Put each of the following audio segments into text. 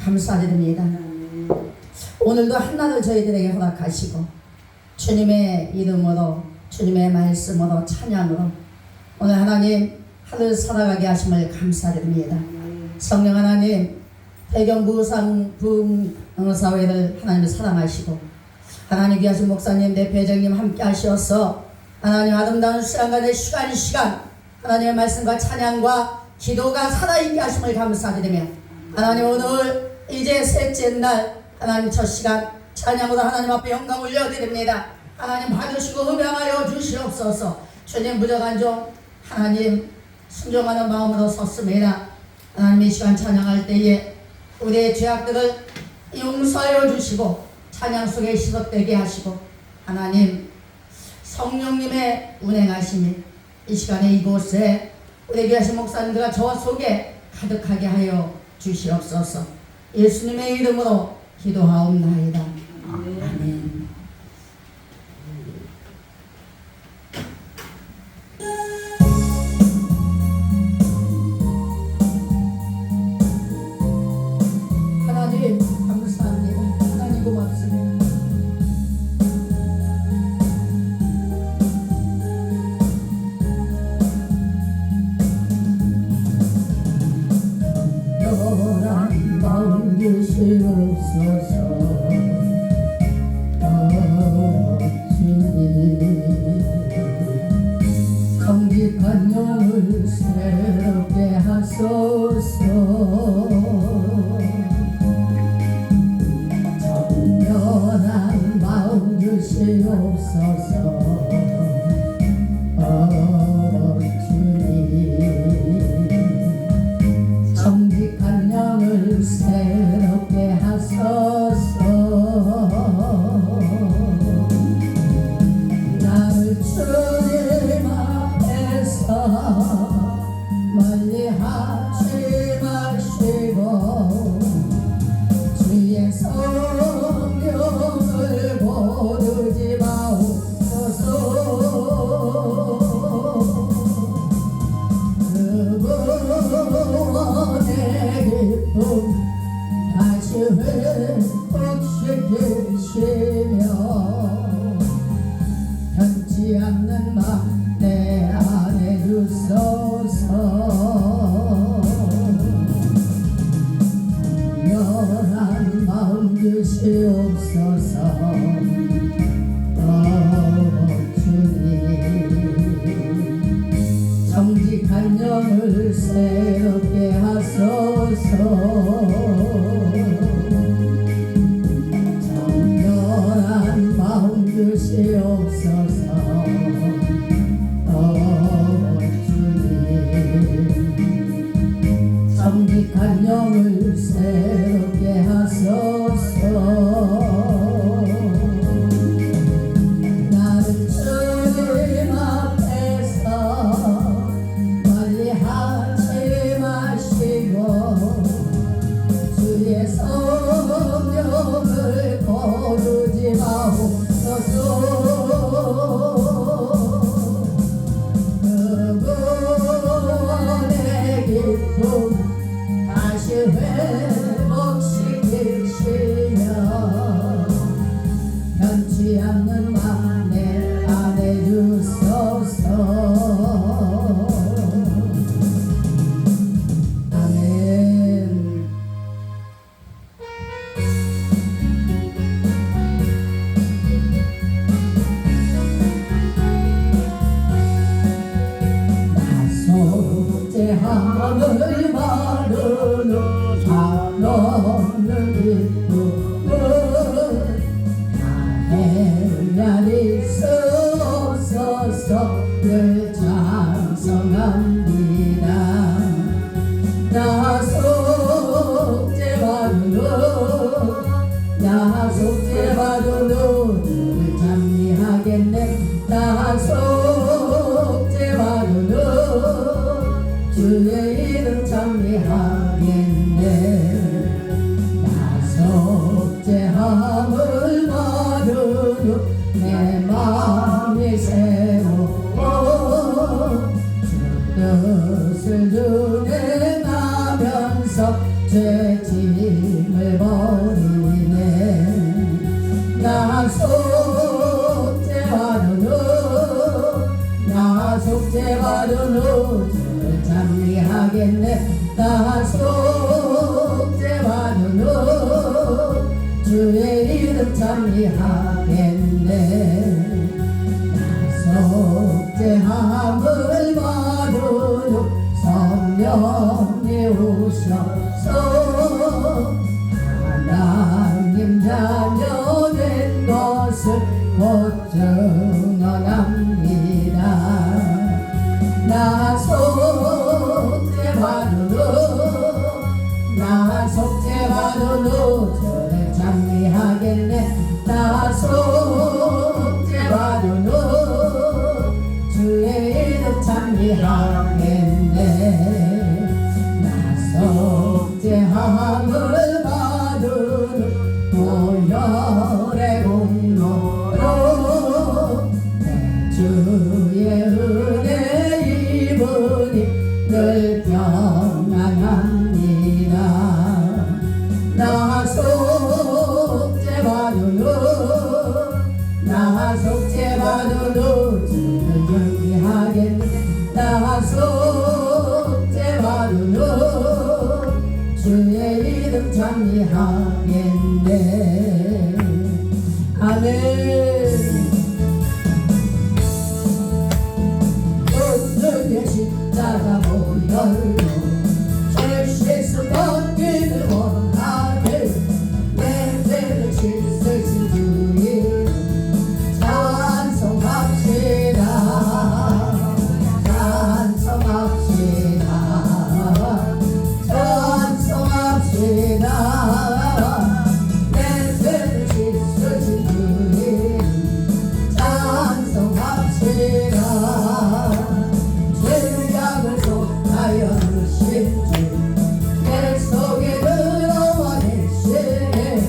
감사드립니다. 오늘도 한나절 저희들에게 허락하시고 주님의 이름으로 주님의 말씀으로 찬양으로 오늘 하나님 하늘 살아가게 하심을 감사드립니다. 성령 하나님 대경 무상 부흥사회를 하나님 사랑하시고 하나님 귀하신 목사님 대표장님 함께 하셔서 하나님 아름다운 시간간의 시간 하나님의 말씀과 찬양과 기도가 살아있게 하심을 감사드리며 하나님 오늘 이제 셋째 날 하나님 첫 시간 찬양으로 하나님 앞에 영광 올려드립니다. 하나님 받으시고 흡양하여 주시옵소서. 주님 부족한 종 하나님 순종하는 마음으로 섰습니다. 하나님 이 시간 찬양할 때에 우리의 죄악들을 용서하여 주시고 찬양 속에 시석되게 하시고 하나님 성령님의 운행하심이 이 시간에 이곳에 우리 귀하신 목사님들과 저 속에 가득하게 하여 주시옵소서. 예수님의 이름으로 기도하옵나이다. 아멘. 하나님 감사합니다. 하나님 고맙습니다. 너란 마음 주시옵소서. 주님 정직한 영을 새롭게 하소서. 정결한 마음 주시옵소서. 주님 정직한 영을 새롭게 하소서. 나를 주님 앞에서 멀리 하지 마시고 주의 성령을 거두지 마옵소서. 그분의 기쁨 다시 회복시키시며 변치 않는 맘 내 안에 주소서. 연한 마음 주시옵소서. 주님 정직한 영을 새롭게 하소서. 정결한 마음 주시옵소서. 주님 정직한 영을 새롭게 하소서. 나를 주님 앞에서 멀리 하지 마시고 주의 성령을 거두지 마옵소서. 그분의 기쁨 다시 회복시키시며 힘을 버리네. 나 속죄와는 나 속죄와는 저를 장미하겠네. 나 속죄와는 주의 이름 장미하겠네. 나 속죄함을 받으러 성령이 오셔서 하나님 자녀 된 것을 곧 증언합니다. 나 속죄받으러 저를 장미하겠네. 나 속죄받으러 주의 이름 장미하겠네. 나 속죄함을 받으러 보혈의 공로로 내 주의 은혜 입으니 늘 평안합니다. 나 속죄받으러 주를 경배하겠네. 나 속죄받으러 주의 이름 찬미하겠네. 아멘. 오늘의 십자가 보혈로 죄실수 벗기를 원하네. 내 죄를 씻으신 주의 찬송합시다. 찬송합시다. 찬송합시다. 내 죄를 씻으신 주의 찬송합시다. 죄악을 속하여 주신 주 내 속에 들어와 계시네.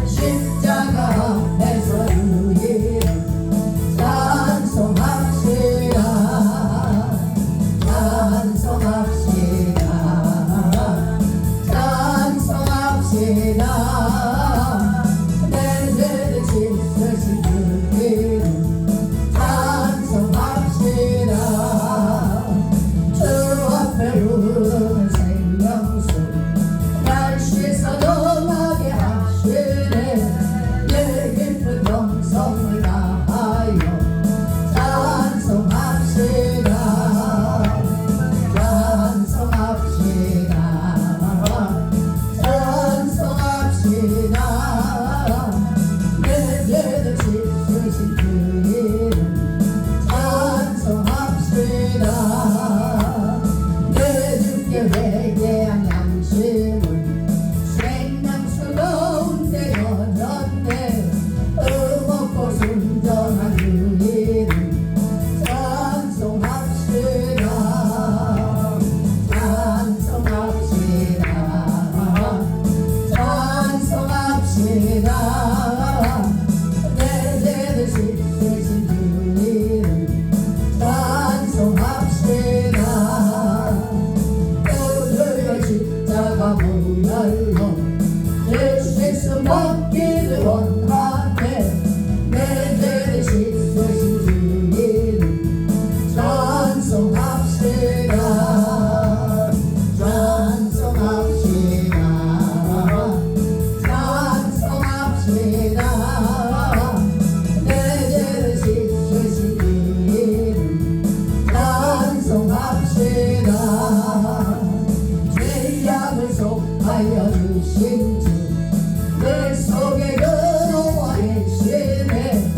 십자가 앞에서 주의 찬송합시다. 찬송합시다. 찬송합시다. 내 죄를 씻으신 주의 찬송합시다. 주 앞에 흐르는 생명수 날 씻어 넘어가게 하시네. 내 깊은 영성을 다하여 찬송합시다. 찬송합시다. 찬송합시다. 내 죄를 씻으신 주의 찬송합시다. 내 주께 회개한 양심을 생명수 가운데 열었네. 의롭고 순전한 주의 찬송합시다. 찬송합시다. 찬송합시다. 내 죄를 씻으신 주의 찬송합시다. 오늘의 십자가 보혈로 내 실수 벗기를 원하네. 내 죄를 씻으신 주의 찬송합시다. 찬송합시다. 찬송합시다. 내 죄를 씻으신 주의 찬송합시다. 죄악을 속하여 주신 주 내 속에 들어와 계시네.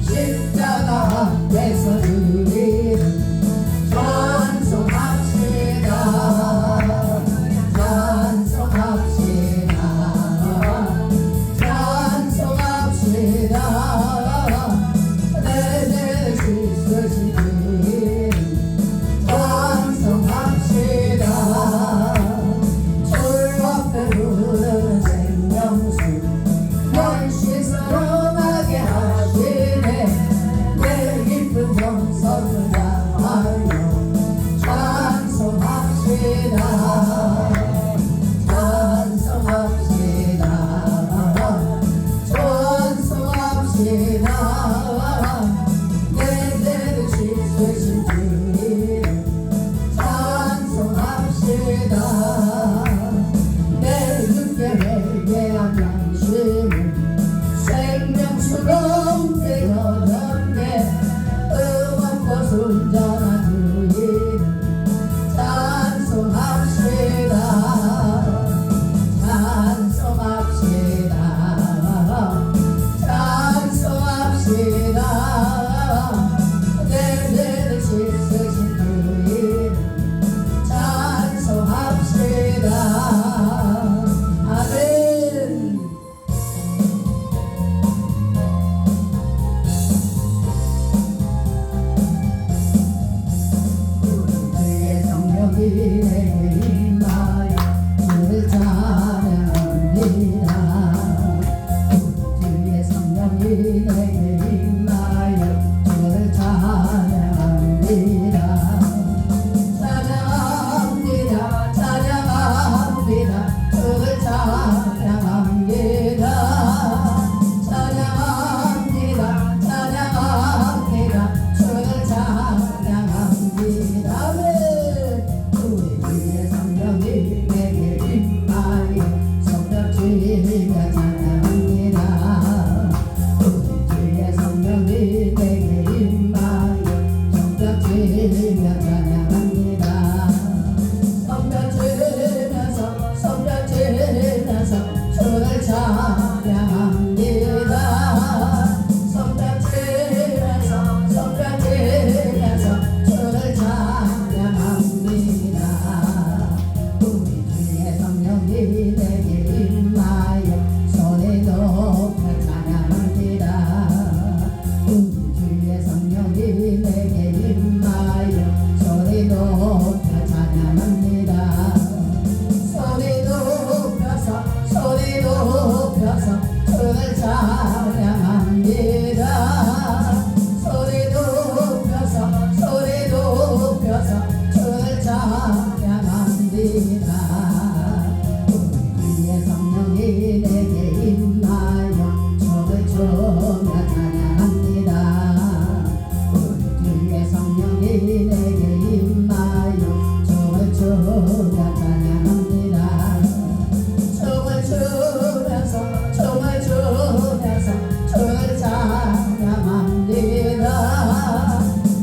십자가 앞에서 주의 찬송합시다. 찬송합시다. 찬송합시다. 내 죄를 씻으신 주의 찬송합시다. 주 앞에 흐르는 생명수 성령이 내게 임하여 춤을 추며 찬양합니다. 우리 주의 성령이 내게 임하여 춤을 추며 찬양합니다. 춤을 추면서 춤을 추면서 주를 찬양합니다.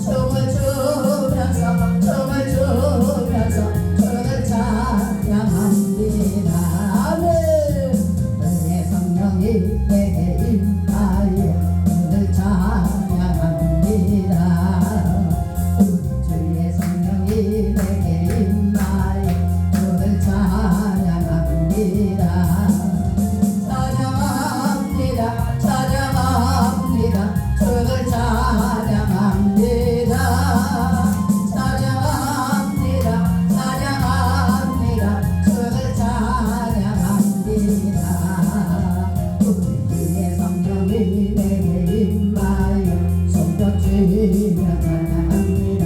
춤을 추면서 춤을 추면서 주를 찬양합니다. 아멘. 주의 성령이 내게 임하여 주를 찬양합니다. 주의 성령이 내게 임하여 주를 찬양합니다. 찬양합니다. 찬양합니다. 주를 찬양합니다. 찬양합니다. 찬양합니다. 주를 찬양합니다. 우리 주의 성령이 내게 임하여 손뼉치며 찬양합니다.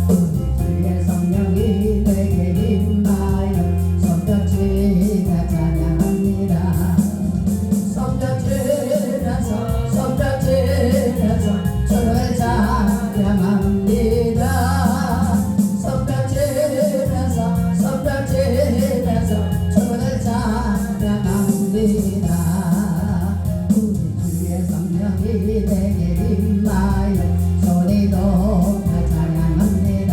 우리 주의 성령이 내게 임하여 손뼉치며 찬양합니다. 손뼉치면서 손뼉치면서 주를 찬양합니다. 손뼉치면서 손뼉치면서 주를 찬양합니다. 우리 주의 성령이 내게 임하여 소리 높여 찬양합니다.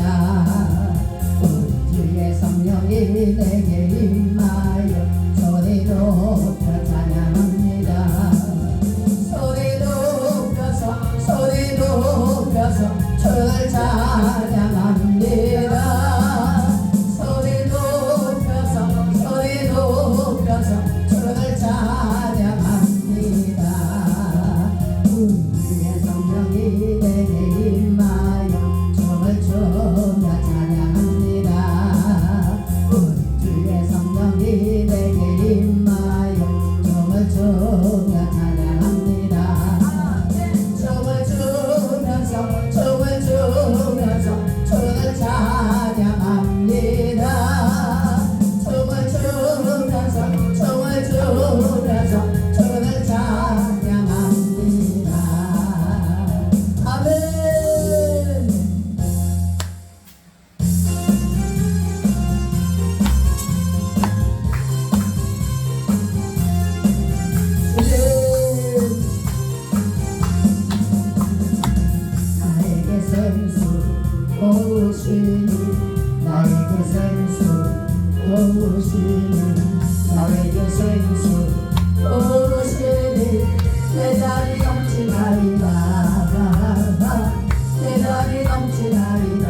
우리 주의 성령이 내게 임하여 소리 높여 찬양합니다. 소리 높여서 주를 찬양합니다. 소리 높여서 주를 찬양합니다. 우리의 성령이 내게 임하여 춤을 추며 찬양합니다. 우리 주의 성령이 내게 임하여 춤을 추며 찬양합니다. 춤을 추면서 주를 찬양합니다. 춤을 추면서 주를 찬양합니다. 아멘. 나에게 생수 오시니 나에게 생수 오시니 나에게 생수 오시니 내 잔이 넘치나이다. 내 잔이 넘치나이다.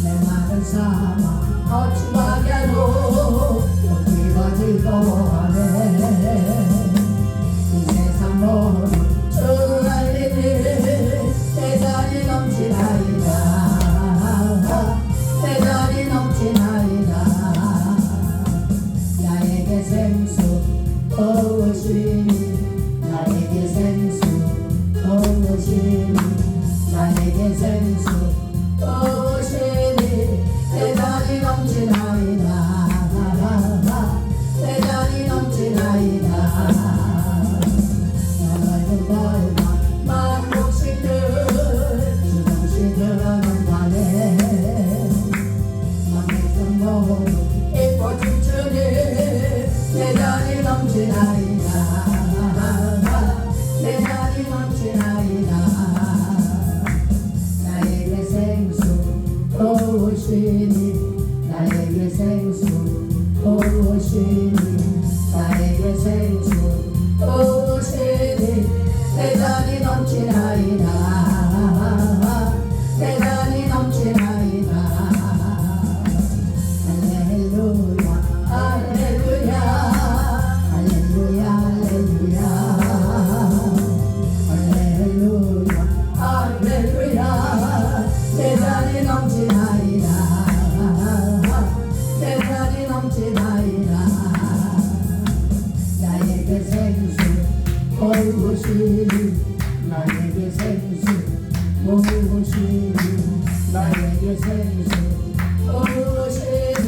내 마음 삼아 거침하게 하고 기가 즐거워하네. 이 세상 모든 주를 알리니 내 잔이 넘치나이다. 내 잔이 넘치나이다. 나에게 생수 오시니 나에게 생수 오시니 나에게 생수 오시니 내 잔이 넘치나이다. 내 잔이 넘치나이다. 나는 벌만 만복시들 주정시들은 가네. 맘의 모두 예뻐 춤추니 내 잔이 넘치나이다. 내 잔이 넘치나이다. 나에게 생수 오시니 나에게 생수 오시니 나에게 생수 오시니 내 잔이 넘치나이다. 내 잔이 넘치나이다. 할렐루야 할렐루야 할렐루야 할렐루야 할렐루야 내 잔이 넘치나이다. 내 잔이 넘치나이다. 나에게 생수 오시니 나에게 생수 오시니 나에게 생수 오시니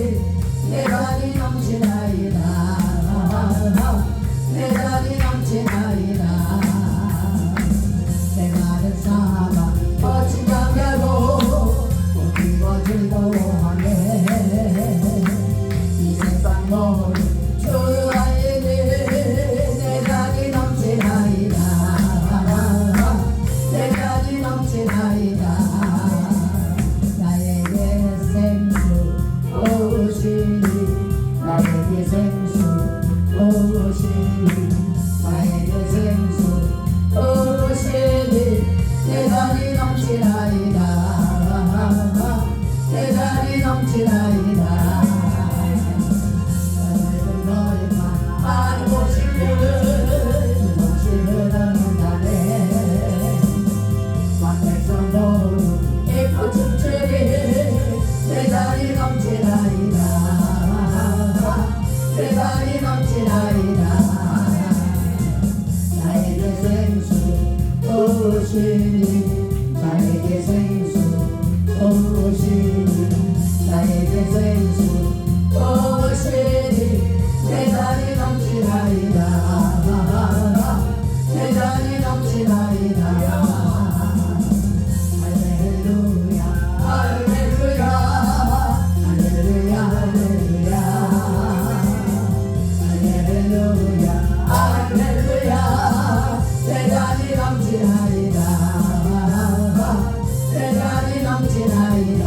내 잔이 넘치나이다. 생수 오시니 나에게 생수 오시니 내 잔이 넘치나이다 내 잔이 넘치나이다 너희만 알고 싶은 없이 흐르는다네 만백성 모두 입고 춤추리 내 잔이 넘치나이다 내 잔이 넘치나이다 나에게 생수 오시니 나에게 생수 오시니 나에게 생수 오시니 내 잔이 넘치나이다 내 잔이 넘치나이다 할렐루야 할렐루야 할렐루야 할렐루야 할렐루야 내 잔이 넘치나이다 내 잔이 넘치나이다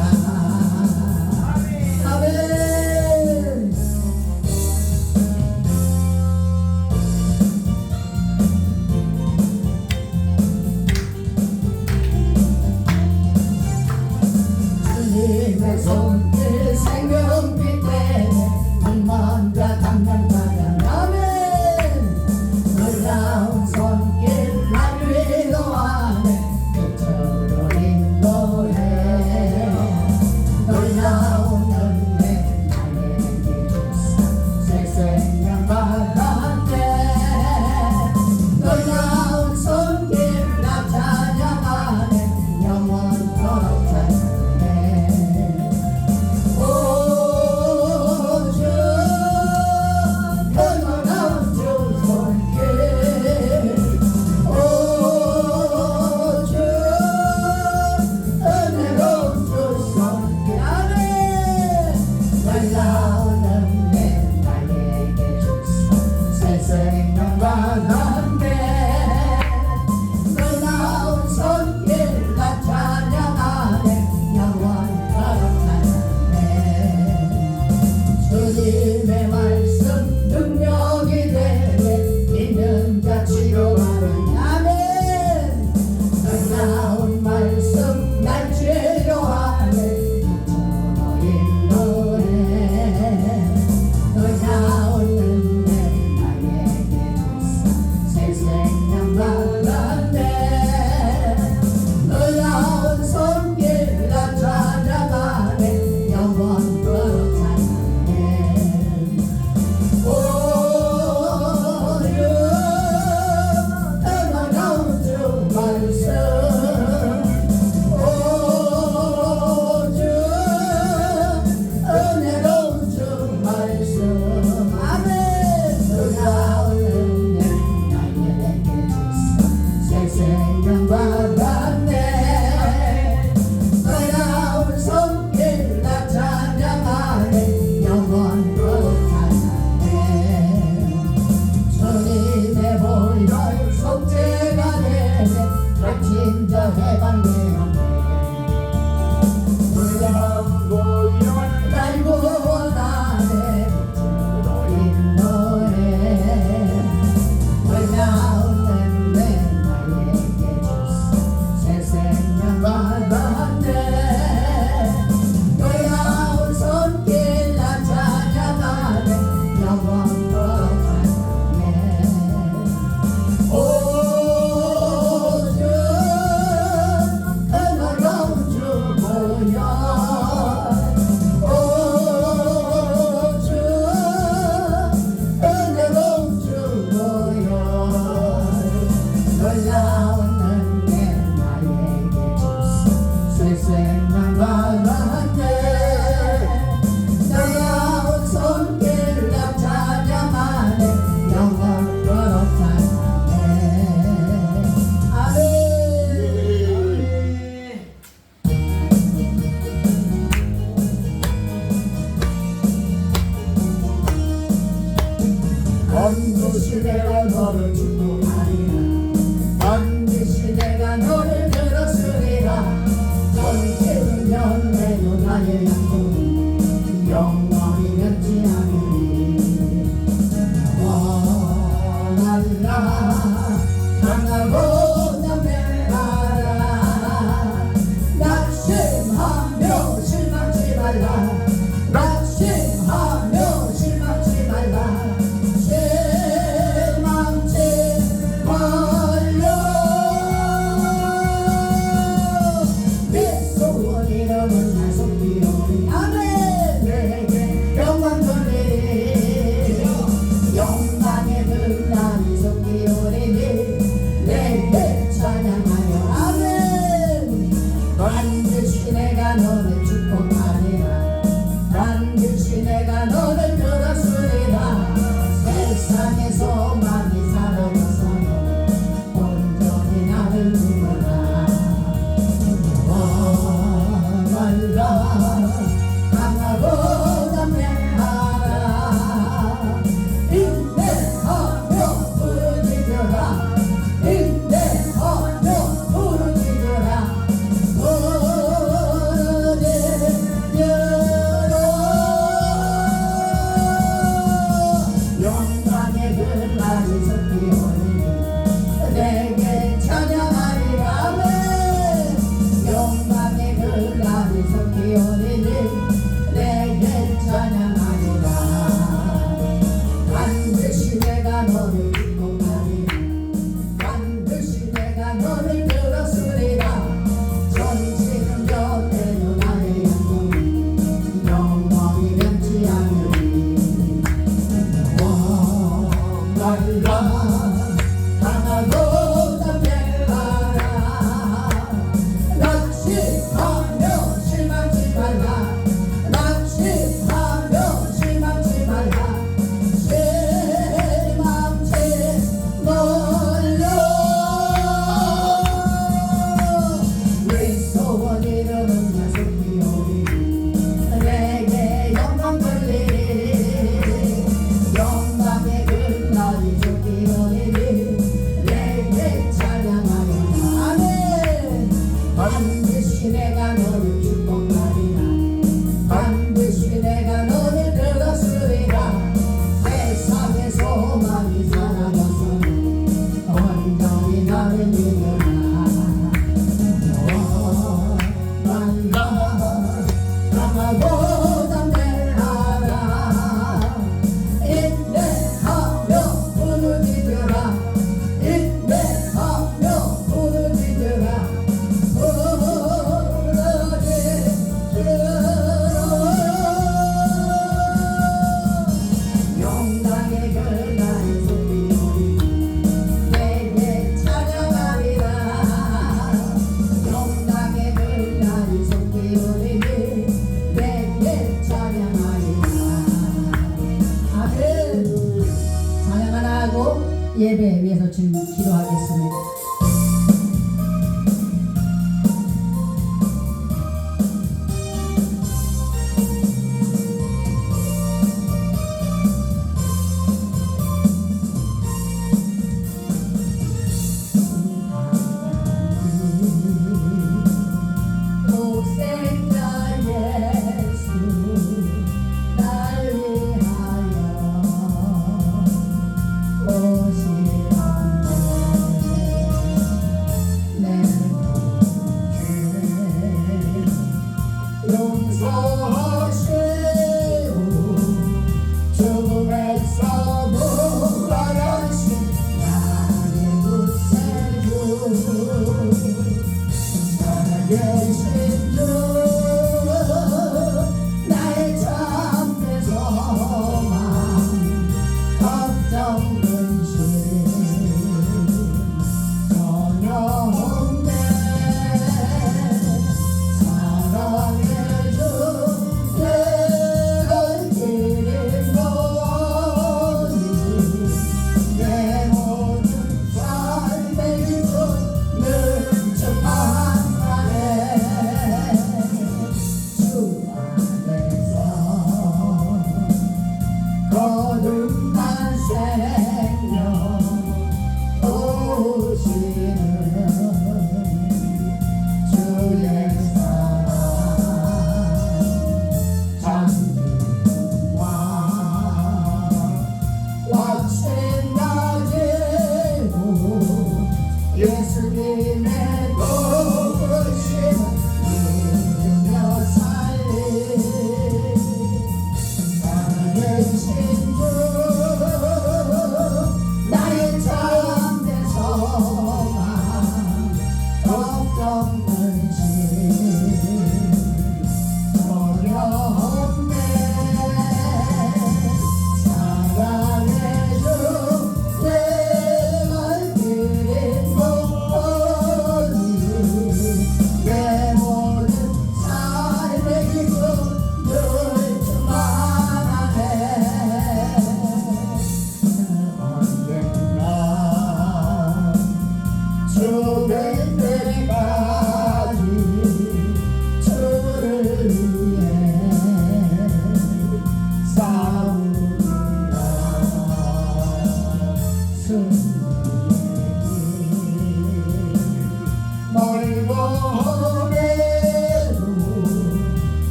아멘 주님의 손길 생명빛 때문에 불만과 당면가장 아멘 놀라운 손길 나를 위로하네 빛으로 인도해 놀라운 은혜 나에게 주사 새 생명 받았네 놀라운 손길 나 찬양하네 영원토록 찬양해 오주 그 놀라운 주 손길 오주 은혜로운 주 손길 아멘 놀라운 은혜 나에게 주사 새 생명 받았네 놀라운 손길 나 찬양하네 영원토록 찬양해 주님의 말씀 능력이 되네 있는 자 치료하는 아멘 놀라운 말씀 날 치료하네 빛으로 인도해 놀라운 은혜 나에게 주사 새 생명 받았네 놀라운 손길 나 찬양하네 영원토록 찬양해 오유 그 놀라운 주 말씀 오주 은혜로운 주 말씀 아멘 놀라운 은혜 나에게 주사 새 생명 받았네 놀라운 손길 나 찬양하네 영원토록 찬양해 주님의 보혈 속죄가 되네 갇힌 자 해방되었네 놀라운 보혈 날 구원하네 빛으로 인도해 놀라운 은혜 나에게 주사 새 생명 받았네 놀라운 손길 나 찬양하네 영원토록 찬양해 오주 그 놀라운 주 보혈 오주 은혜로운 주 보혈 놀라운 은혜 나에게 주사 새 생명 받았네 놀라운 손길 나 찬양하네 영원토록 찬양해 아멘 반드시 내가 너를 축복하리라 반드시 내가 너를 들었으리라 전체는 연대도 나의 약속 영원히 변치 않으리 말라 강하고 담대하라 납치하며 실망치 말라 납치하며 실망치 말라 실망치 말라 네 소원 이루는 야속이 오리 내게 영광 돌리리 영광의 그날이 좋기 오리니 내게 찬양하리라 아멘 반드시 내가 너를 축복하리라 반드시 내가 너를 들었으리라 세상의 소망이 사라졌으니 온전히 나를 믿으라 강하고 담대하라 인내하며 부르짖으라 인내하며 부르짖으라 영광의 그날이 속히 오리니 내게 찬양하리라 영광의 그날이 속히 오리니 내게 찬양하리라 아멘. 찬양 하나 하고 예배 위해서 지금 기도하겠습니다. 독생자 예수 날 위하여 오시란데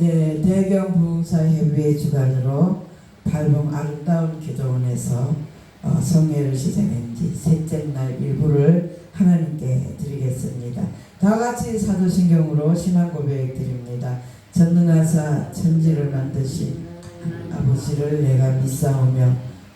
네, 대경 부흥사협의회 주관으로 발봉 아름다운 기도원에서 성회를 시작한 지 셋째 날 일부를 하나님께 드리겠습니다. 다 같이 사도신경으로 신앙 고백 드립니다. 전능하사 천지를 만드신 아버지를 내가 믿사오며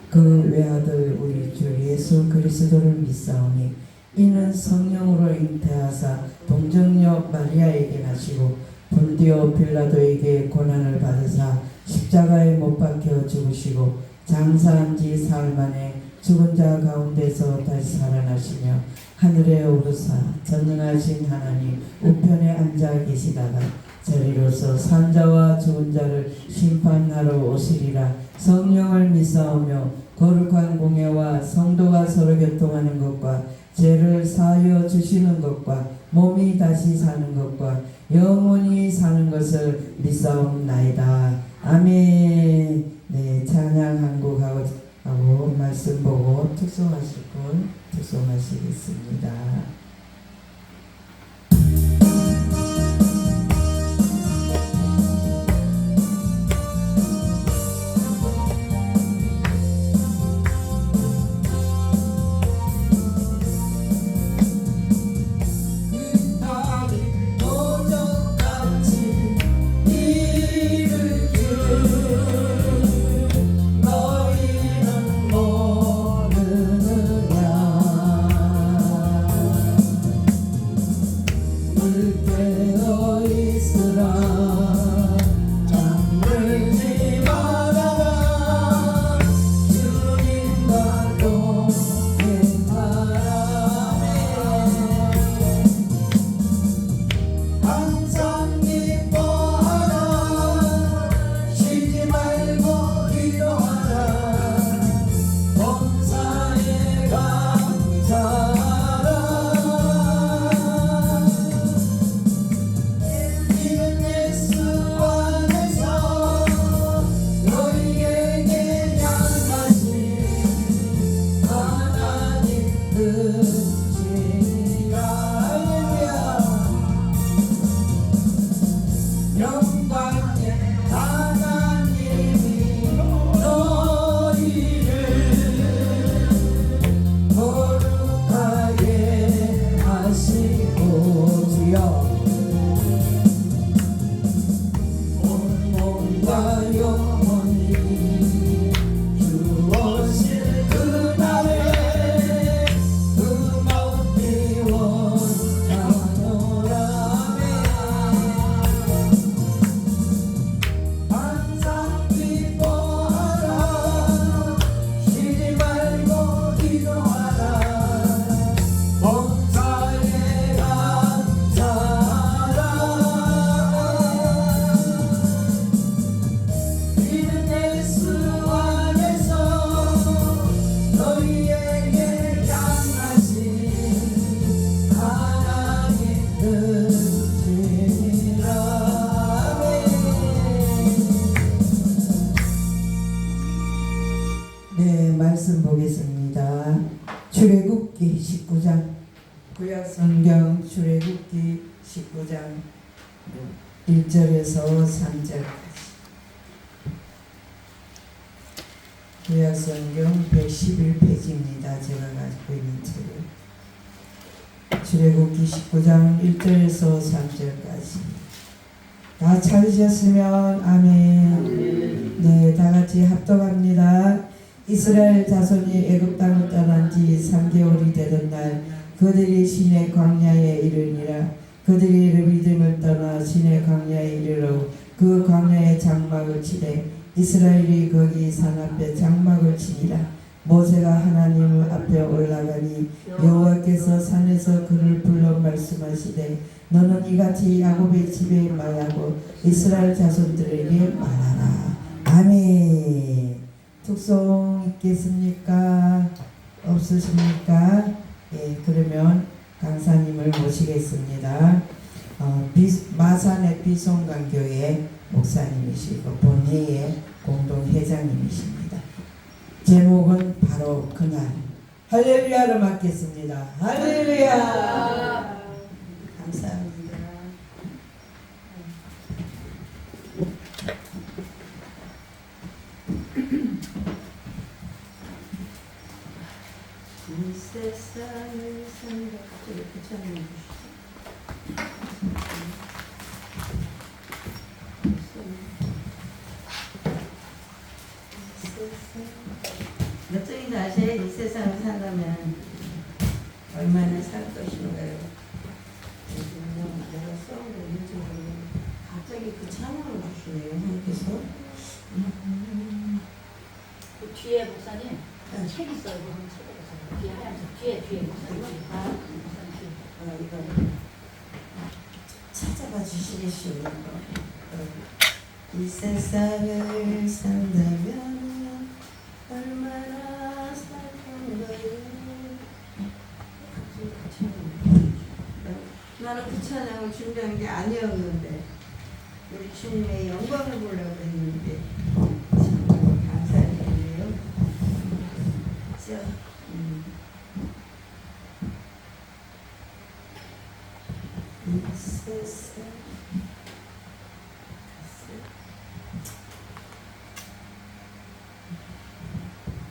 그 외아들 우리 주 예수 그리스도를 믿사오니 이는 성령으로 잉태하사 동정녀 마리아에게 나시고 본디오 빌라도에게 고난을 받으사 십자가에 못 박혀 죽으시고 장사한 지 사흘 만에 죽은 자 가운데서 다시 살아나시며 하늘에 오르사 전능하신 하나님 우편에 앉아 계시다가 저리로서 산자와 죽은 자를 심판하러 오시리라. 성령을 믿사오며 거룩한 공예와 성도가 서로 교통하는 것과 죄를 사하여 주시는 것과 몸이 다시 사는 것과 영원히 사는 것을 믿사옵나이다. 아멘. 네, 찬양 한 곡 하고 말씀 보고 특송하실 분 특송하시겠습니다. 말씀 보겠습니다. 출애굽기 19장 구약성경 출애굽기 19장 1절에서 3절까지 구약성경 111페이지입니다. 제가 가지고 있는 책을 출애굽기 19장 1절에서 3절까지 다 찾으셨으면 아멘. 네, 다 같이 합독합니다. 이스라엘 자손이 애굽 땅을 떠난 지 3개월이 되던 날 그들이 시내 광야에 이르니라. 그들이 르비딤을 떠나 시내 광야에 이르러 그 광야에 장막을 치되 이스라엘이 거기 산 앞에 장막을 치니라. 모세가 하나님 앞에 올라가니 여호와께서 산에서 그를 불러 말씀하시되 너는 이같이 야곱의 집에 말하고 이스라엘 자손들에게 말하라. 아멘. 특송 있겠습니까? 없으십니까? 예, 그러면 강사님을 모시겠습니다. 마산의 비송강교회 목사님이시고 본회의 공동회장님이십니다. 제목은 바로 그날 할렐루야로 맡겠습니다. 할렐루야. 감사합니다. 이 세상을 산다. 이렇게 찬양해 주시죠. 몇 장인지 아세요? 이 세상을 산다면 얼마나 살 것인가요? 내가 써온 거 있는지 모르겠는데 갑자기 그 찬양을 주시네요. 하나님께서. 그 뒤에 목사님 책 있어요. 그럼 책에 보세요. 뒤에 하얀색 뒤에 목사님 목사님 뒤에. 이거 찾아봐 주시겠습니까? 이 세상을 산다면 얼마나 살 건가요? 나는 그 찬양을 준비한 게 아니었는데 우리 주님의 영광을 보려고 했는데 참 감사드리네요. 이 세상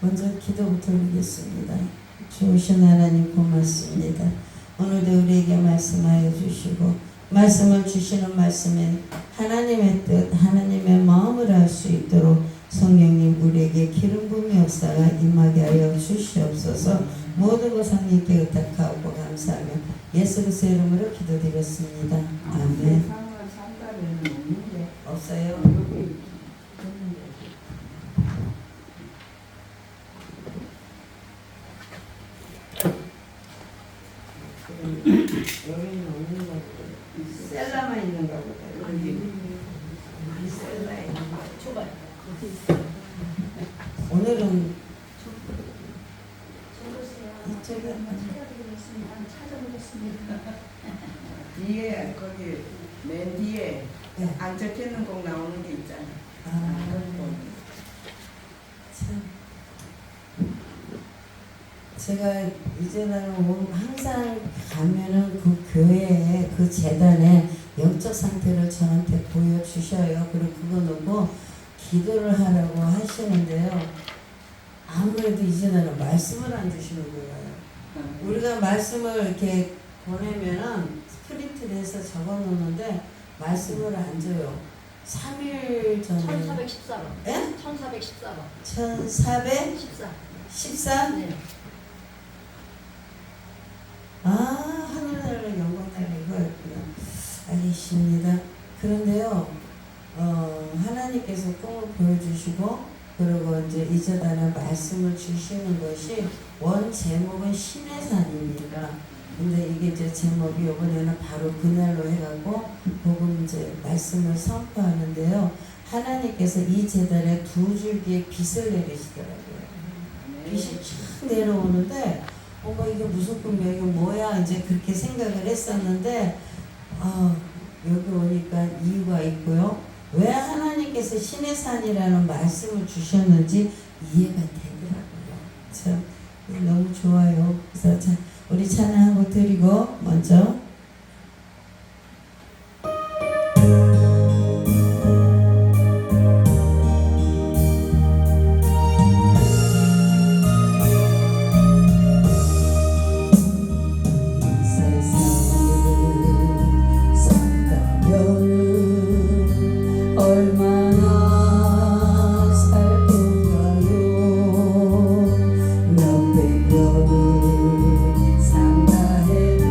먼저 기도부터 드리겠습니다. 좋으신 하나님 고맙습니다. 오늘도 우리에게 말씀하여 주시고 말씀을 주시는 말씀에 하나님의 뜻, 하나님의 마음을 알 수 있도록 성령님 우리에게 기름 부음이 역사가 임하게 하여 주시옵소서. 모든 것 상님께 의탁하고 감사하며 예수 그리스도의 이름으로 기도드렸습니다. 아멘. 없어요? 여기는 없는 거 같아요. 셀라만 있는가 보다. 여기 셀라에 있는 거. 줘봐요. 오늘은 이쪽에 한번 찾아보겠습니다. 찾아보겠습니다. 뒤에 거기 맨 뒤에 네. 안 적혀있는 곡 나오는 게 있잖아. 참. 제가 이제는 항상 가면은 그 교회에 그 재단에 영적 상태를 저한테 보여주셔요. 그리고 그거 놓고 기도를 하라고 하시는데요. 아무래도 이제는 말씀을 안 주시는 거예요. 우리가 말씀을 이렇게 보내면은 스프린트를 해서 적어 놓는데 말씀을 안 줘요. 3일 전에 1414번. 예? 1414번. 1414? 14. 네. 하늘나라 영광나라 이거였구나. 알겠습니다. 그런데요, 하나님께서 꿈을 보여주시고, 그리고 이제 이 재단에 말씀을 주시는 것이 원 제목은 신의 산입니다. 근데 이게 이제 제목이 이번에는 바로 그날로 해가고, 복음 이제 말씀을 선포하는데요. 하나님께서 이 재단에 두 줄기의 빛을 내리시더라고요. 빛이 쫙 내려오는데, 이게 무슨 꿈이야, 이게 뭐야, 이제 그렇게 생각을 했었는데, 여기 오니까 이유가 있고요. 왜 하나님께서 신의 산이라는 말씀을 주셨는지 이해가 되더라고요. 참, 너무 좋아요. 그래서 자, 우리 찬양하고 드리고, 먼저. 산다 해도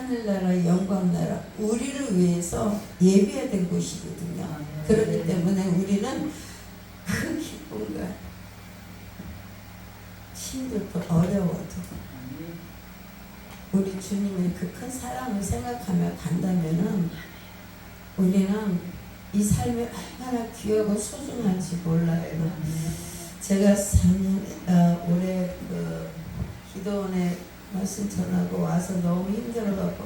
하늘나라 영광나라 우리를 위해서 예비된 곳이거든요. 그렇기 때문에 우리는 그 기쁨과 힘들고 어려워도 우리 주님의 그 큰 사랑을 생각하며 간다면은 우리는 이 삶이 얼마나 귀하고 소중한지 몰라요. 제가 3년 올해 그 기도원에 말씀 전하고 와서 너무 힘들어갖고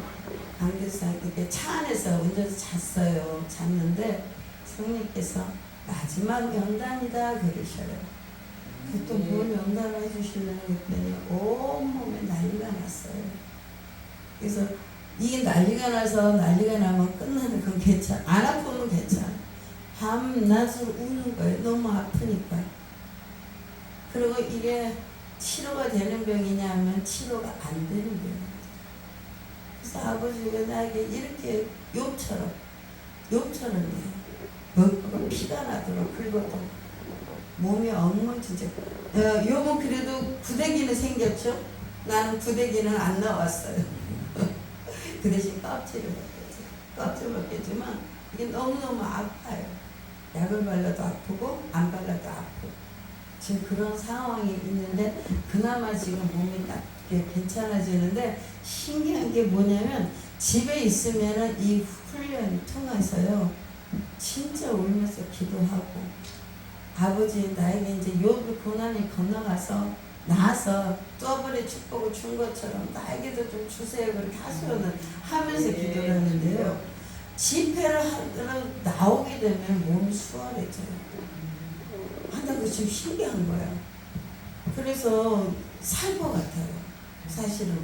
안개상 이렇게 차 안에서 운전해서 잤어요. 잤는데 성령께서 마지막 연단이다 그러셔요. 또 뭘 연단을 해주시려고 했더니 온몸에 난리가 났어요. 그래서 이게 난리가 나면 끝나는 건 괜찮아. 안 아프면 괜찮아. 밤낮으로 우는 거예요. 너무 아프니까. 그리고 이게 치료가 되는 병이냐 하면 치료가 안 되는 병이에요. 그래서 아버지가 나에게 이렇게 욕처럼이에요. 먹고 피가 나도록 긁어도 몸이 엉망진창. 요번 그래도 구데기는 생겼죠? 나는 구데기는 안 나왔어요. 그 대신 껍질을 먹겠지. 껍질 먹겠지만 이게 너무너무 아파요. 약을 발라도 아프고 안 발라도 아프고 지금 그런 상황이 있는데 그나마 지금 몸이 딱 괜찮아지는데 신기한 게 뭐냐면 집에 있으면은 이 훈련 통해서요 진짜 울면서 기도하고 아버지 나에게 이제 욥의 고난이 건너가서 나서 더블의 축복을 준 것처럼 나에게도 좀 주세요 그렇게 하면서 기도를 하는데요 집회를 하러 나오게 되면 몸이 수월해져요. 한다고 지금 신기한 거야. 그래서 살 것 같아요. 사실은.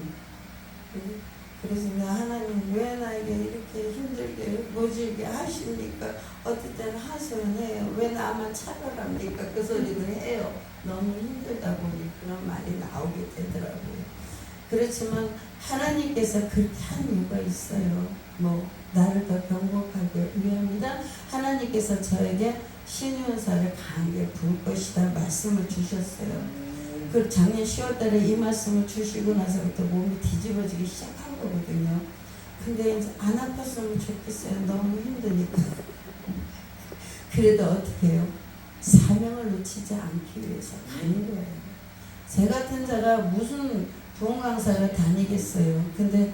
그래서 내가 하나님 왜 나에게 이렇게 힘들게 모질게 하십니까? 어떨 때는 하소연 해요. 왜 나만 차별합니까? 그 소리도 해요. 너무 힘들다 보니 그런 말이 나오게 되더라고요. 그렇지만 하나님께서 그렇게 한 이유가 있어요. 뭐 나를 더 병복하게 위함이다. 하나님께서 저에게 신유사를 강하게 부을 것이다 말씀을 주셨어요. 그 작년 10월달에 이 말씀을 주시고 나서부터 몸이 뒤집어지기 시작한 거거든요. 근데 이제 안 아팠으면 좋겠어요. 너무 힘드니까. 그래도 어떻게 해요? 사명을 놓치지 않기 위해서 가는 거예요. 제 같은 자가 무슨 동강사를 다니겠어요. 근데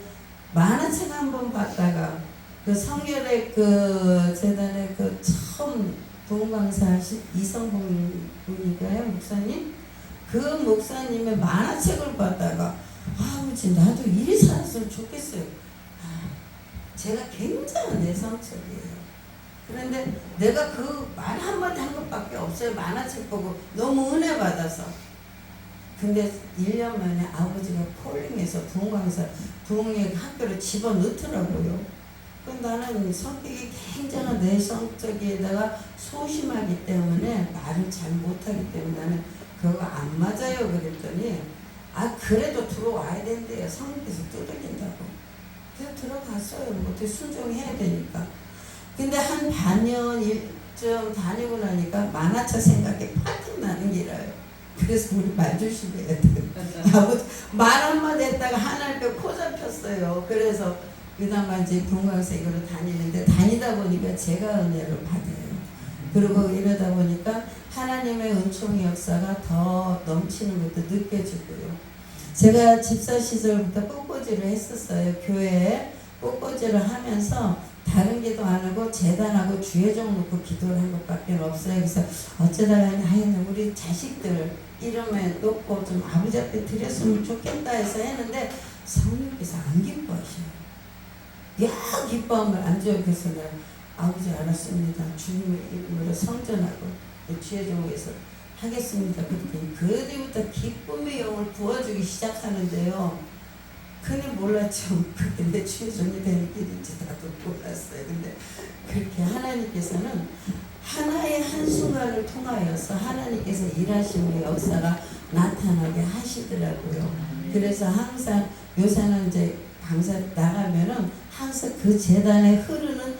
만화책 한번 봤다가 그 성결의 그 재단의 그 처음 동강사 하신 이성봉 분이가요 목사님. 그 목사님의 만화책을 봤다가 아버지 나도 이리 살았으면 좋겠어요. 제가 굉장히 내성적이에요. 그런데 내가 그 말 한마디 한 것밖에 없어요. 만화책 보고 너무 은혜 받아서. 근데 1년 만에 아버지가 콜링해서 부흥강사 부흥의 학교를 집어넣더라고요. 나는 성격이 굉장히 내성적이에다가 소심하기 때문에 말을 잘 못하기 때문에 나는 그거 안 맞아요 그랬더니 그래도 들어와야 된대요. 성령께서 두들긴다고. 그래서 들어갔어요. 뭐 어떻게 순종해야 되니까. 근데 한 반년쯤 다니고 나니까 만화책 생각이 파뜩 나는 길어요. 그래서 우리 말 조심해야 돼요. 아버지 말 한마디 했다가 하나님께 코 잡혔어요. 그래서 그나마 이제 동강생으로 다니는데 다니다 보니까 제가 은혜를 받아요. 그리고 이러다 보니까 하나님의 은총의 역사가 더 넘치는 것도 느껴지고요. 제가 집사 시절부터 꽃꽂이를 했었어요. 교회에 꽃꽂이를 하면서 다른 기도 안 하고 재단하고 주회종 놓고 기도를 한 것밖에 없어요. 그래서 어쩌다가 우리 자식들 이름에 놓고 좀 아버지 앞에 드렸으면 좋겠다 해서 했는데 성령께서 안 기뻐하셔요. 야 기뻐함을 안 줘요. 그래서 내가 아버지 알았습니다. 주님의 이름으로 성전하고 주회종에서 하겠습니다. 그랬더니 그 뒤부터 기쁨의 영을 부어주기 시작하는데요. 그게 몰랐죠. 그게 내 주회종이 되는 길인지 나도 몰랐어요. 근데 그렇게 하나님께서는 하나의 한순간을 통하여서 하나님께서 일하시는 역사가 나타나게 하시더라고요. 그래서 항상 요새는 이제 강사 나가면은 항상 그 재단에 흐르는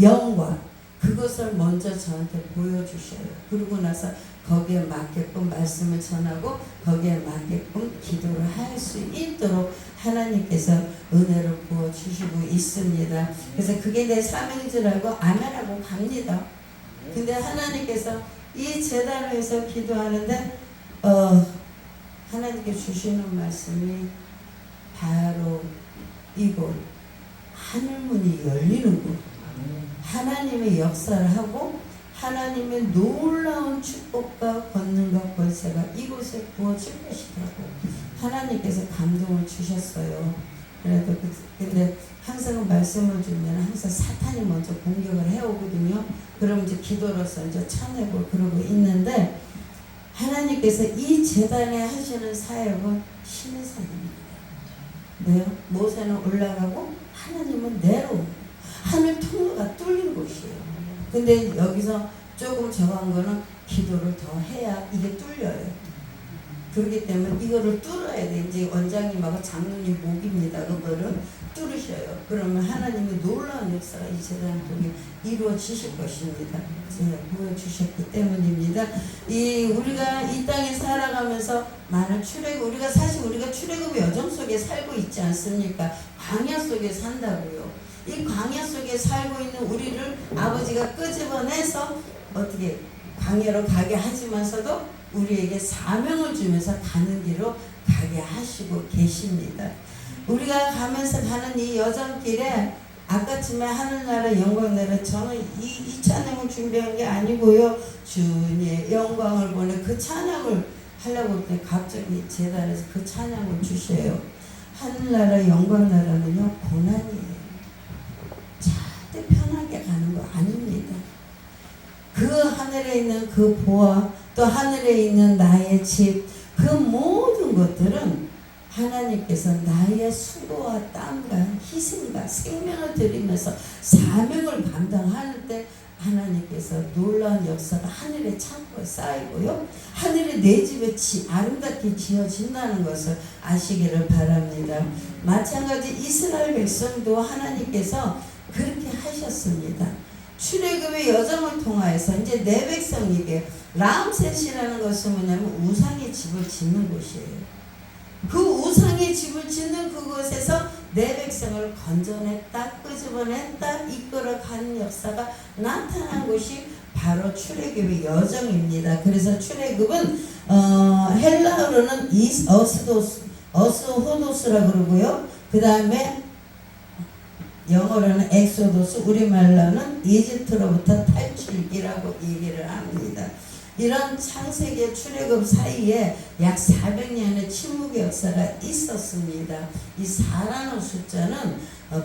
영과 그것을 먼저 저한테 보여주셔요. 그러고 나서 거기에 맞게끔 말씀을 전하고 거기에 맞게끔 기도를 할 수 있도록 하나님께서 은혜를 부어 주시고 있습니다. 그래서 그게 내 사명인 줄 알고 아멘하고 갑니다. 근데 하나님께서 이 제단을 위해서 기도하는데 하나님께 주시는 말씀이 바로 이곳 하늘문이 열리는 곳, 하나님의 역사를 하고 하나님의 놀라운 축복과 권능과 권세가 이곳에 부어질 것이라고 하나님께서 감동을 주셨어요. 그래도 근데 항상 말씀을 주면 항상 사탄이 먼저 공격을 해오거든요. 그럼 이제 기도로서 이제 쳐내고 그러고 있는데 하나님께서 이 제단에 하시는 사역은 신의 사역입니다. 왜요? 모세는 올라가고 하나님은 내려오고 하늘 통로가 뚫린 곳이에요. 근데 여기서 조금 정한 거는 기도를 더 해야 이게 뚫려요. 그렇기 때문에 이거를 뚫어야 돼. 이제 원장님하고 장로님 목입니다. 그거를 뚫으셔요. 그러면 하나님의 놀라운 역사가 이 세상을 통해 이루어지실 것입니다. 제가 보여주셨기 때문입니다. 우리가 이 땅에 살아가면서 많은 출애굽, 우리가 출애굽의 여정 속에 살고 있지 않습니까? 광야 속에 산다고요. 이 광야 속에 살고 있는 우리를 아버지가 끄집어내서 어떻게 광야로 가게 하지만서도 우리에게 사명을 주면서 가는 길로 가게 하시고 계십니다. 우리가 가면서 가는 이 여정길에 아까쯤에 하늘나라 영광나라 저는 이 찬양을 준비한 게 아니고요. 주님의 영광을 보내 그 찬양을 하려고 했더니 갑자기 제단에서 그 찬양을 주셔요. 하늘나라 영광나라는요 고난이에요. 절대 편하게 가는 거 아닙니다. 그 하늘에 있는 그 보화 또 하늘에 있는 나의 집 그 모든 것들은 하나님께서 나의 수고와 땀과 희생과 생명을 드리면서 사명을 감당할 때 하나님께서 놀라운 역사가 하늘의 창고에 쌓이고요. 하늘의 내 집에 아름답게 지어진다는 것을 아시기를 바랍니다. 마찬가지 이스라엘 백성도 하나님께서 그렇게 하셨습니다. 출애굽의 여정을 통하여서 이제 내 백성에게 람셋이라는 것은 뭐냐면 우상의 집을 짓는 곳이에요. 그 우상의 집을 짓는 그곳에서 내 백성을 건져냈다, 끄집어냈다, 이끌어가는 역사가 나타난 곳이 바로 출애굽의 여정입니다. 그래서 출애굽은 헬라어로는 어스호도스라고 그러고요. 그 다음에 영어로는 엑소도스, 우리말로는 이집트로부터 탈출기라고 얘기를 합니다. 이런 창세기의 출애굽 사이에 약 400년의 침묵의 역사가 있었습니다. 이 4라는 숫자는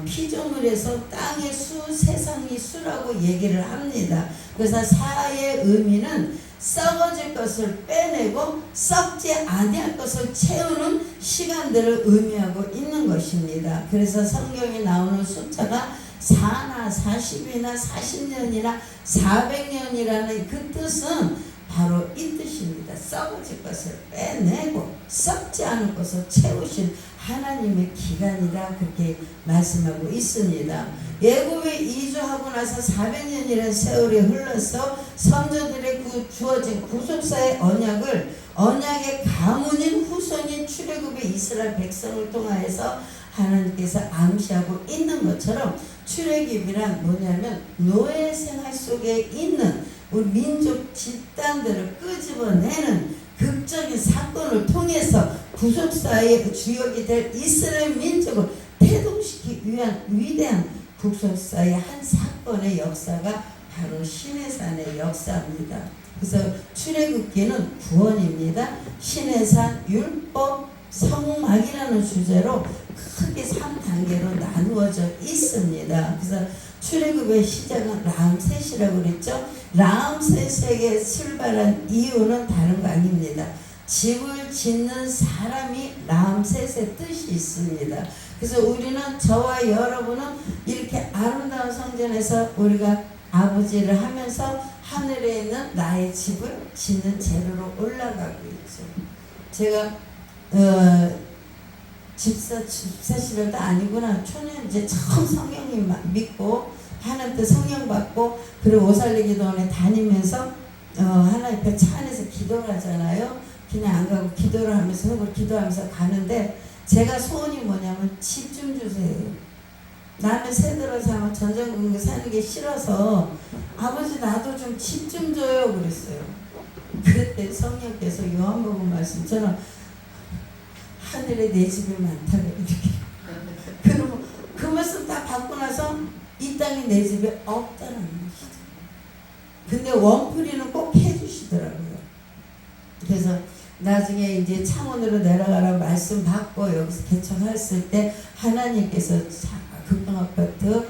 피조물에서 땅의 수, 세상의 수라고 얘기를 합니다. 그래서 4의 의미는 썩어질 것을 빼내고 썩지 아니할 것을 채우는 시간들을 의미하고 있는 것입니다. 그래서 성경에 나오는 숫자가 4나 40이나 40년이나 400년이라는 그 뜻은 바로 이 뜻입니다. 썩어질 것을 빼내고 썩지 않을 것을 채우신 하나님의 기간이라 그렇게 말씀하고 있습니다. 애굽에 이주하고 나서 400년이라는 세월이 흘러서 선조들의 주어진 구속사의 언약의 가문인 후손인 출애굽의 이스라엘 백성을 통하여서 하나님께서 암시하고 있는 것처럼 출애굽이란 뭐냐면 노예 생활 속에 있는 우리 민족 집단들을 끄집어내는 극적인 사건을 통해서 구속사의 주역이 될 이스라엘 민족을 태동시키기 위한 위대한 구속사의 한 사건의 역사가 바로 시내산의 역사입니다. 그래서 출애굽기는 구원입니다. 시내산, 율법, 성막이라는 주제로 크게 3단계로 나누어져 있습니다. 그래서 출애굽의 시작은 람셋이라고 그랬죠. 람셋에게 출발한 이유는 다른 거 아닙니다. 집을 짓는 사람이 람셋의 뜻이 있습니다. 그래서 우리는 저와 여러분은 이렇게 아름다운 성전에서 우리가 아버지를 하면서 하늘에 있는 나의 집을 짓는 재료로 올라가고 있죠. 제가 집사실도 아니구나. 초년 이제 처음 성령님 믿고 하나님 때 성령 받고 그리고 오살리기도원에 다니면서 하나님 앞에 차 안에서 기도를 하잖아요. 그냥 안 가고 기도를 하면서 기도하면서 가는데 제가 소원이 뭐냐면 집 좀 주세요. 나는 새들어서 전전긍긍 사는 게 싫어서 아버지 나도 좀 집 좀 줘요 그랬어요. 그때 성령께서 요한복음 말씀처럼 하늘에 내 집이 많다고 이렇게 그러면 그 말씀 딱 받고 나서 이 땅에 내 집에 없다는 것이죠. 근데 원풀이는 꼭 해주시더라고요. 그래서 나중에 이제 창원으로 내려가라 말씀 받고 여기서 개척했을 때 하나님께서 극동아파트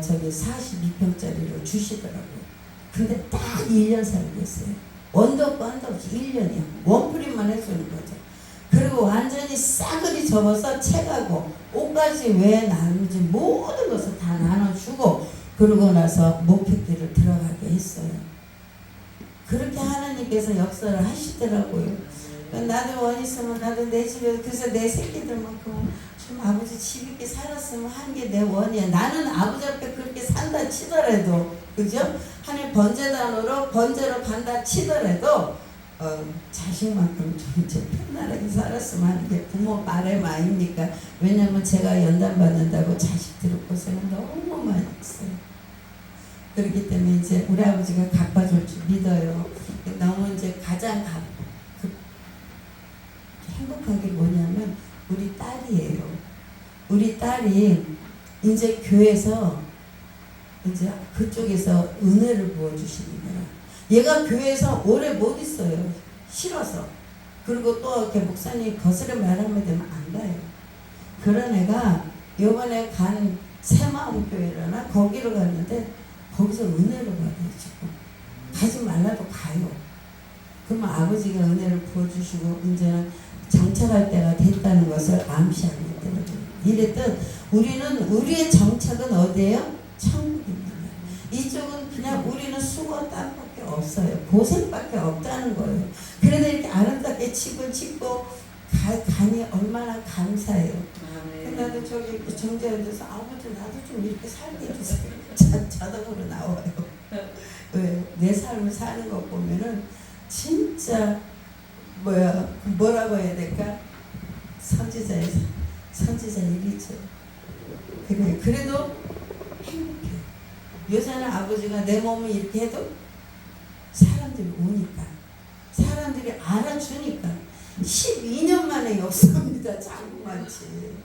저기 42평짜리로 주시더라고요. 근데 딱 1년 살고 있어요. 원도 없고 한도 없이 1년이요. 원풀이만 해주는 거죠. 그리고 완전히 싸그리 접어서 채가고 옷까지 왜 나누지 모든 것을 다 나눠주고 그러고 나서 목표길을 들어가게 했어요. 그렇게 하나님께서 역사를 하시더라고요. 나도 원 있으면 나도 내 집에 그래서 내 새끼들만큼 좀 아버지 집 있게 살았으면 한 게 내 원이야. 나는 아버지 앞에 그렇게 산다 치더라도 그죠? 하나님 번제단으로 번제로 간다 치더라도 자식만큼 좀 이제 편안하게 살았으면 하는 게 부모 바람 아닙니까? 왜냐면 제가 연단 받는다고 자식들의 고생을 너무 많이 했어요. 그렇기 때문에 이제 우리 아버지가 갚아줄 줄 믿어요. 너무 이제 가장 행복한 게 뭐냐면 우리 딸이에요. 우리 딸이 이제 교회에서 이제 그쪽에서 은혜를 부어주시는 거야. 얘가 교회에서 오래 못 있어요. 싫어서. 그리고 또 이렇게 목사님 거스름 말하면 되면 안 가요. 그런 애가 요번에 간 새마음교회라나 거기로 갔는데 거기서 은혜를 받아주고 가지 말라도 가요. 그러면 아버지가 은혜를 부어주시고 이제는 정착할 때가 됐다는 것을 암시하고 있더라고요. 이랬듯 우리는 우리의 정착은 어디예요? 천국입니다. 이쪽은 그냥 우리는 수고 땀밖에 없어요. 고생밖에 없다는 거예요. 그래도 이렇게 아름답게 집을 짓고 가니 얼마나 감사해요. 나도 저기 정자에서 아버지 나도 좀 이렇게 살게 해주세요. 자동으로 나와요. 왜? 내 삶을 사는 거 보면은 진짜 뭐라고 해야 될까? 선지자 일이죠. 그래 그래도 행복해요. 요새는 아버지가 내 몸을 이렇게 해도 사람들이 오니까 사람들이 알아주니까 12년 만에 역사입니다. 자꾸만치.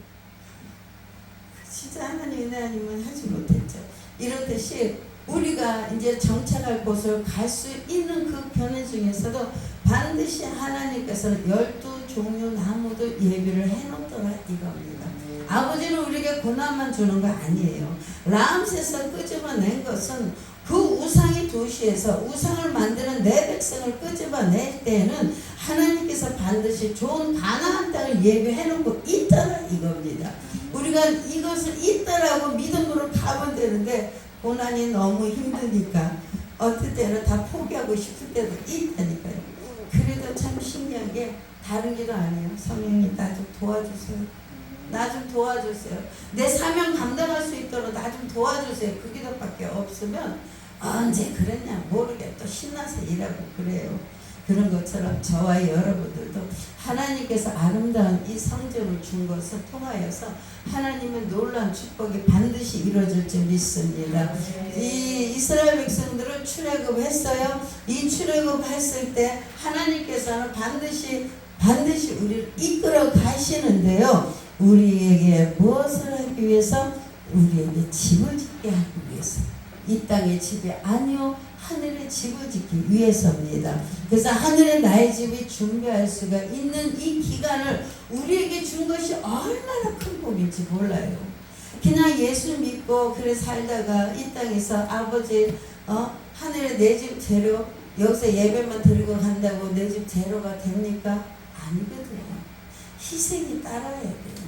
진짜 하나님 은혜 아니면 하지 못했죠. 이렇듯이 우리가 이제 정착할 곳을 갈 수 있는 그 변화 중에서도 반드시 하나님께서는 12종류 나무도 예비를 해놓더라 이겁니다. 아버지는 우리에게 고난만 주는 거 아니에요. 람세서 끄집어낸 것은 그 우상의 도시에서 우상을 만드는 내 백성을 끄집어낼 때에는 하나님께서 반드시 좋은 가나안 땅을 예비해놓고 있더라 이겁니다. 우리가 이것을 있더라고 믿음으로 가면 되는데 고난이 너무 힘드니까 어떨 때는 다 포기하고 싶을 때도 있다니까요. 그래도 참 신기한 게 다른 길은 아니에요. 성령님 나 좀 도와주세요. 나 좀 도와주세요. 내 사명 감당할 수 있도록 나 좀 도와주세요. 그 기도밖에 없으면 언제 그랬냐 모르게 또 신나서 일하고 그래요. 그런 것처럼 저와 여러분들도 하나님께서 아름다운 이 성전을 준 것을 통하여서 하나님의 놀라운 축복이 반드시 이루어질 줄 믿습니다. 이 이스라엘 백성들을 출애굽했어요. 이 출애굽했을 때 하나님께서는 반드시 우리를 이끌어 가시는데요. 우리에게 무엇을 하기 위해서? 우리에게 집을 짓게 하기 위해서. 이 땅의 집이 아니요 하늘의 집을 짓기 위해서입니다. 그래서 하늘의 나의 집이 준비할 수가 있는 이 기간을 우리에게 준 것이 얼마나 큰 복인지 몰라요. 그냥 예수 믿고 그래 살다가 이 땅에서 아버지 하늘의 내 집 재료 여기서 예배만 드리고 간다고 내 집 재료가 됩니까? 아니거든요. 희생이 따라야 돼요.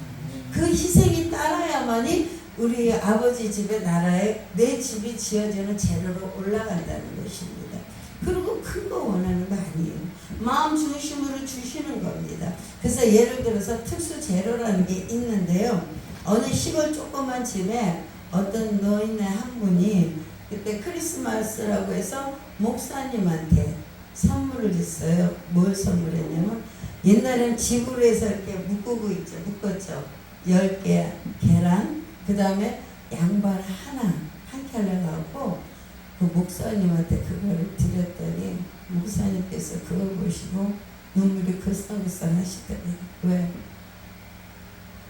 그 희생이 따라야만이 우리 아버지 집의 나라에 내 집이 지어지는 재료로 올라간다는 것입니다. 그리고 큰 거 원하는 거 아니에요. 마음 중심으로 주시는 겁니다. 그래서 예를 들어서 특수 재료라는 게 있는데요. 어느 시골 조그만 집에 어떤 노인네 한 분이 그때 크리스마스라고 해서 목사님한테 선물을 줬어요. 뭘 선물했냐면 옛날에는 집으로 해서 이렇게 묶었죠. 10개 계란 그 다음에 양발 하나 한 켤레 갖고 그 목사님한테 그거를 드렸더니 목사님께서 그걸 보시고 눈물이 글썽글썽 하시더래요. 왜?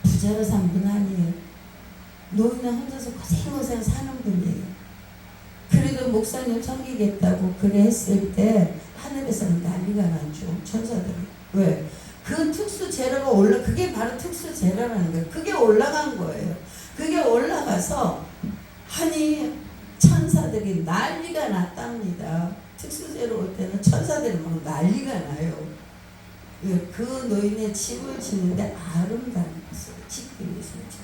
부자로 산 분 아니에요. 노인은 혼자서 고생고생 사는 분이에요. 그래도 목사님 섬기겠다고 그래 했을 때 하늘에서는 난리가 났죠. 천사들이. 왜? 그 특수 재료가 그게 바로 특수 재료라는 거예요. 그게 올라간 거예요. 그게 올라가서 아니 천사들이 난리가 났답니다. 특수 재료 올 때는 천사들이 막 난리가 나요. 그 노인의 집을 짓는데 아름다운 것을 짓기 위해서죠.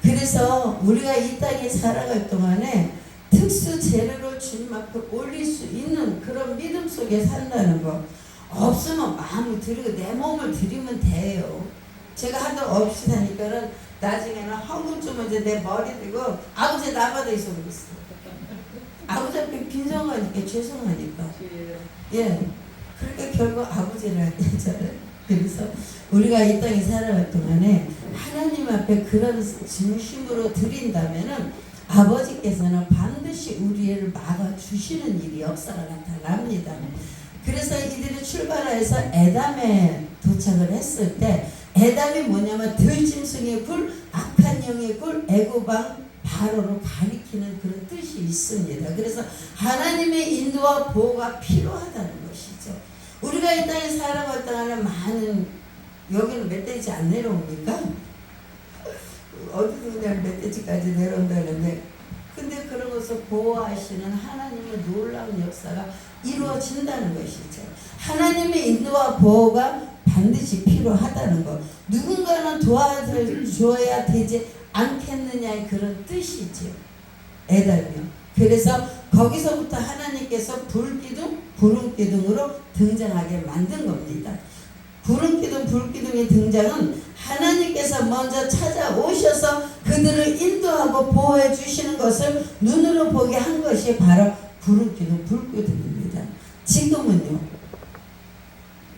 그래서 우리가 이 땅에 살아갈 동안에 특수 재료를 주님 앞에 올릴 수 있는 그런 믿음 속에 산다는 거. 없으면 마음을 드리고 내 몸을 드리면 돼요. 제가 하도 없이 사니까는 나중에는 헌금쯤 이제 내 머리 들고 아버지 나받아 있어 그랬어. 아버지 앞에 빈정하니까 죄송하니까. 예. 그러니까 결국 아버지를 했잖아요. 그래서 우리가 이 땅에 살아갈 동안에 하나님 앞에 그런 진심으로 드린다면은 아버지께서는 반드시 우리를 막아주시는 일이 역사가 나타납니다. 그래서 이들이 출발해서 에담에 도착을 했을 때 에담이 뭐냐면 들짐승의 굴, 악한 영의 굴, 애고방 바로로 가리키는 그런 뜻이 있습니다. 그래서 하나님의 인도와 보호가 필요하다는 것이죠. 우리가 이 땅에 살아갈 동안에 많은 여기는 멧돼지 안 내려옵니까? 어디서 그냥 멧돼지까지 내려온다는데 근데 그런 것을 보호하시는 하나님의 놀라운 역사가 이루어진다는 것이죠. 하나님의 인도와 보호가 반드시 필요하다는 것. 누군가는 도와줘야 되지 않겠느냐의 그런 뜻이죠. 에담이요. 그래서 거기서부터 하나님께서 불기둥, 구름기둥으로 등장하게 만든 겁니다. 구름기둥, 불기둥의 등장은 하나님께서 먼저 찾아오셔서 그들을 인도하고 보호해 주시는 것을 눈으로 보게 한 것이 바로 구름기둥, 불기둥입니다. 지금은요.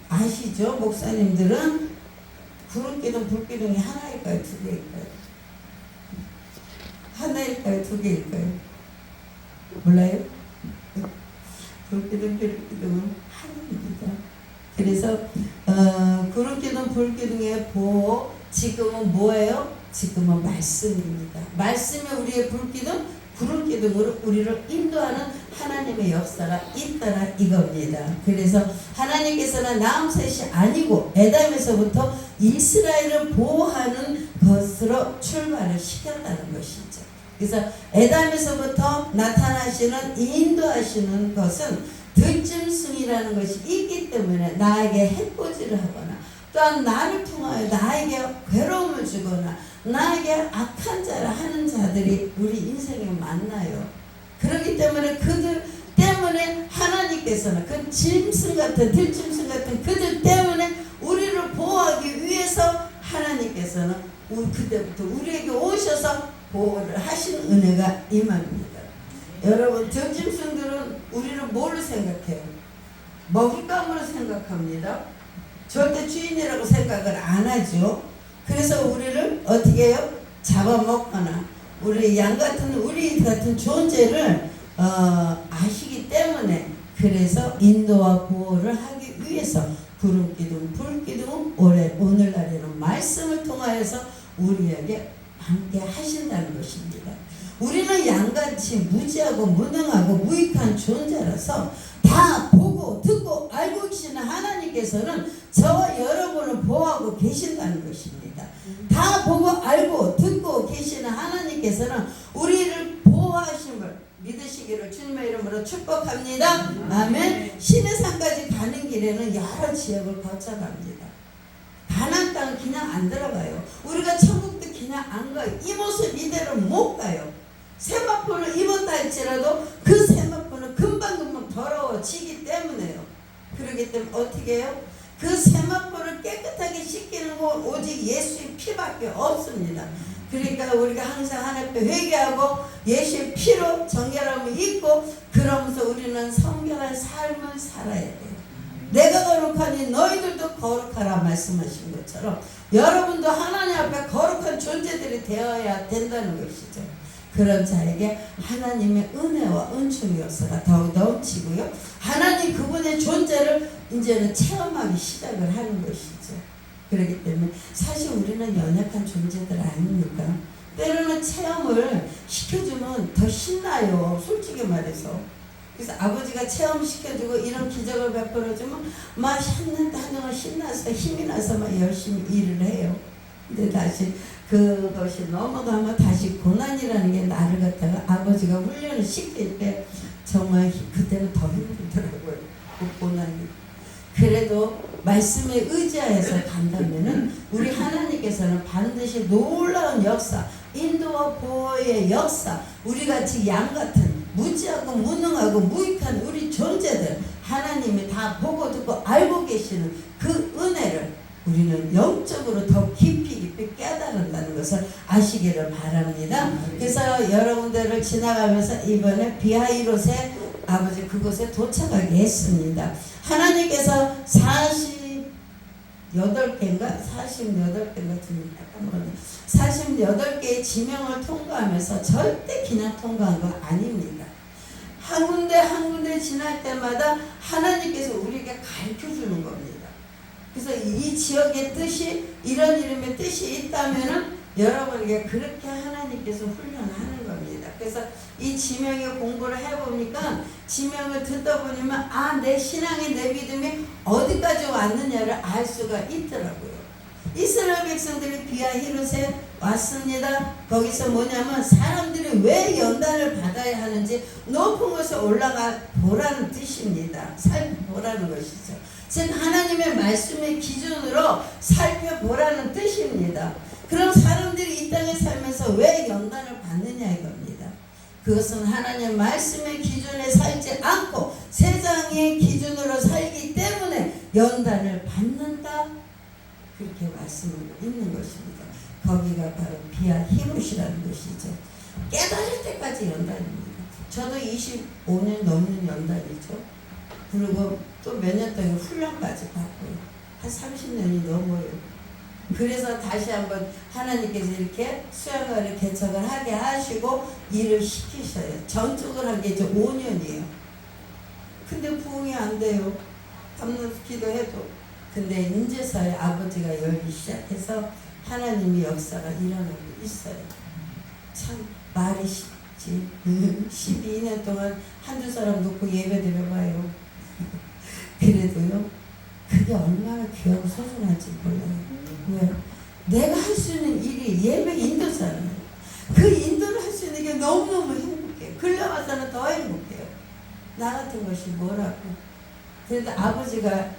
아시죠? 목사님들은 구름기둥, 불기둥이 하나일까요? 두 개일까요? 하나일까요? 두 개일까요? 몰라요? 불기둥, 불기둥은 하나입니다. 그래서 구름기둥, 불기둥의 보호 지금은 뭐예요? 지금은 말씀입니다. 말씀이 우리의 불기둥, 구름기둥으로 우리를 인도하는 하나님의 역사가 있다라 이겁니다. 그래서 하나님께서는 나음셋이 아니고 에담에서부터 이스라엘을 보호하는 것으로 출발을 시켰다는 것이죠. 그래서 에담에서부터 나타나시는 인도하시는 것은 들짐승이라는 것이 있기 때문에 나에게 해코지를 하거나 또한 나를 통하여 나에게 괴로움을 주거나 나에게 악한 자를 하는 자들이 우리 인생에 만나요. 그렇기 때문에 그들 때문에 하나님께서는 그 짐승 같은 들짐승 같은 그들 때문에 우리를 보호하기 위해서 하나님께서는 그때부터 우리에게 오셔서 보호를 하신 은혜가 임합니다. 여러분 들짐승들은 우리를 뭘로 생각해요? 먹잇감으로 생각합니다. 절대 주인이라고 생각을 안 하죠. 그래서 우리를 어떻게 해요? 잡아먹거나 우리 양 같은 우리 같은 존재를 아시기 때문에 그래서 인도와 보호를 하기 위해서 구름기둥, 불기둥 오늘날에는 말씀을 통하여서 우리에게 함께 하신다는 것입니다. 우리는 양같이 무지하고 무능하고 무익한 존재라서 다 보고 듣고 알고 계시는 하나님께서는 저와 여러분을 보호하고 계신다는 것입니다. 다 보고 알고 듣고 계시는 하나님께서는 우리를 보호하심을 믿으시기를 주님의 이름으로 축복합니다. 아멘. 신의 산까지 가는 길에는 여러 지역을 거쳐갑니다. 가나안 땅은 그냥 안 들어가요. 우리가 천국도 그냥 안 가요. 이 모습 이대로 못 가요. 세마포를 입었다 할지라도 그 세마포는 금방금방 더러워지기 때문에요. 그렇기 때문에 어떻게 해요? 그 세마포를 깨끗하게 씻기는 건 오직 예수의 피밖에 없습니다. 그러니까 우리가 항상 하나님 앞에 회개하고 예수의 피로 정결함을 입고 그러면서 우리는 성결한 삶을 살아야 돼요. 내가 거룩하니 너희들도 거룩하라 말씀하신 것처럼 여러분도 하나님 앞에 거룩한 존재들이 되어야 된다는 것이죠. 그런 자에게 하나님의 은혜와 은총의 역사가 더욱 넘치고요. 하나님 그분의 존재를 이제는 체험하기 시작을 하는 것이죠. 그렇기 때문에 사실 우리는 연약한 존재들 아닙니까? 때로는 체험을 시켜주면 더 신나요. 솔직히 말해서. 그래서 아버지가 체험시켜주고 이런 기적을 베풀어주면 막 신나서 힘이 나서 막 열심히 일을 해요. 근데 다시 그것이 넘어가면 다시 고난이라는 게 나를 갖다가 아버지가 훈련을 시킬 때 정말 그때는 더 힘들더라고요. 그 고난이. 그래도 말씀에 의지해서 간다면은 우리 하나님께서는 반드시 놀라운 역사, 인도와 보호의 역사, 우리같이 양같은 무지하고 무능하고 무익한 우리 존재들 하나님이 다 보고 듣고 알고 계시는 그 은혜를 우리는 영적으로 더 깊이 깨달은다는 것을 아시기를 바랍니다. 그래서 여러분들을 지나가면서 이번에 비하이롯의 아버지 그곳에 도착하게 했습니다. 하나님께서 48개인가? 48개인가? 48개의 지명을 통과하면서 절대 그냥 통과한 거 아닙니다. 한 군데 한 군데 지날 때마다 하나님께서 우리에게 가르쳐주는 겁니다. 그래서 이 지역의 뜻이 이런 이름의 뜻이 있다면은 여러분에게 그렇게 하나님께서 훈련하는 겁니다. 그래서 이 지명의 공부를 해보니까 지명을 듣다 보니까 내 신앙의 내 믿음이 어디까지 왔느냐를 알 수가 있더라고요. 이스라엘 백성들이 비하히롯에 왔습니다. 거기서 뭐냐면 사람들이 왜 연단을 받아야 하는지 높은 곳에 올라가 보라는 뜻입니다. 살펴보라는 것이죠. 즉 하나님의 말씀의 기준으로 살펴보라는 뜻입니다. 그럼 사람들이 이 땅에 살면서 왜 연단을 받느냐 이겁니다. 그것은 하나님의 말씀의 기준에 살지 않고 세상의 기준으로 살기 때문에 연단을 받는다. 그렇게 말씀하고 있는 것입니다. 거기가 바로 비하히롯이라는 것이죠. 깨달을 때까지 연단입니다. 저도 25년 넘는 연단이죠. 그리고 또 몇 년 동안 훈련까지 받고요. 한 30년이 넘어요. 그래서 다시 한번 하나님께서 이렇게 수양관을 개척을 하게 하시고 일을 시키셔요. 전적으로 한 게 이제 5년이에요. 근데 부흥이 안 돼요. 밤낮 기도해도. 근데 인제서야 아버지가 열기 시작해서 하나님의 역사가 일어나고 있어요. 참 말이 쉽지. 12년 동안 한두 사람 놓고 예배 드려봐요. 그래도요. 그게 얼마나 귀하고 소중한지 몰라요. 왜? 내가 할 수 있는 일이 예배 인도잖아요. 그 인도를 할 수 있는 게 너무너무 행복해요. 끌려와서는 더 행복해요. 나 같은 것이 뭐라고. 그래도 아버지가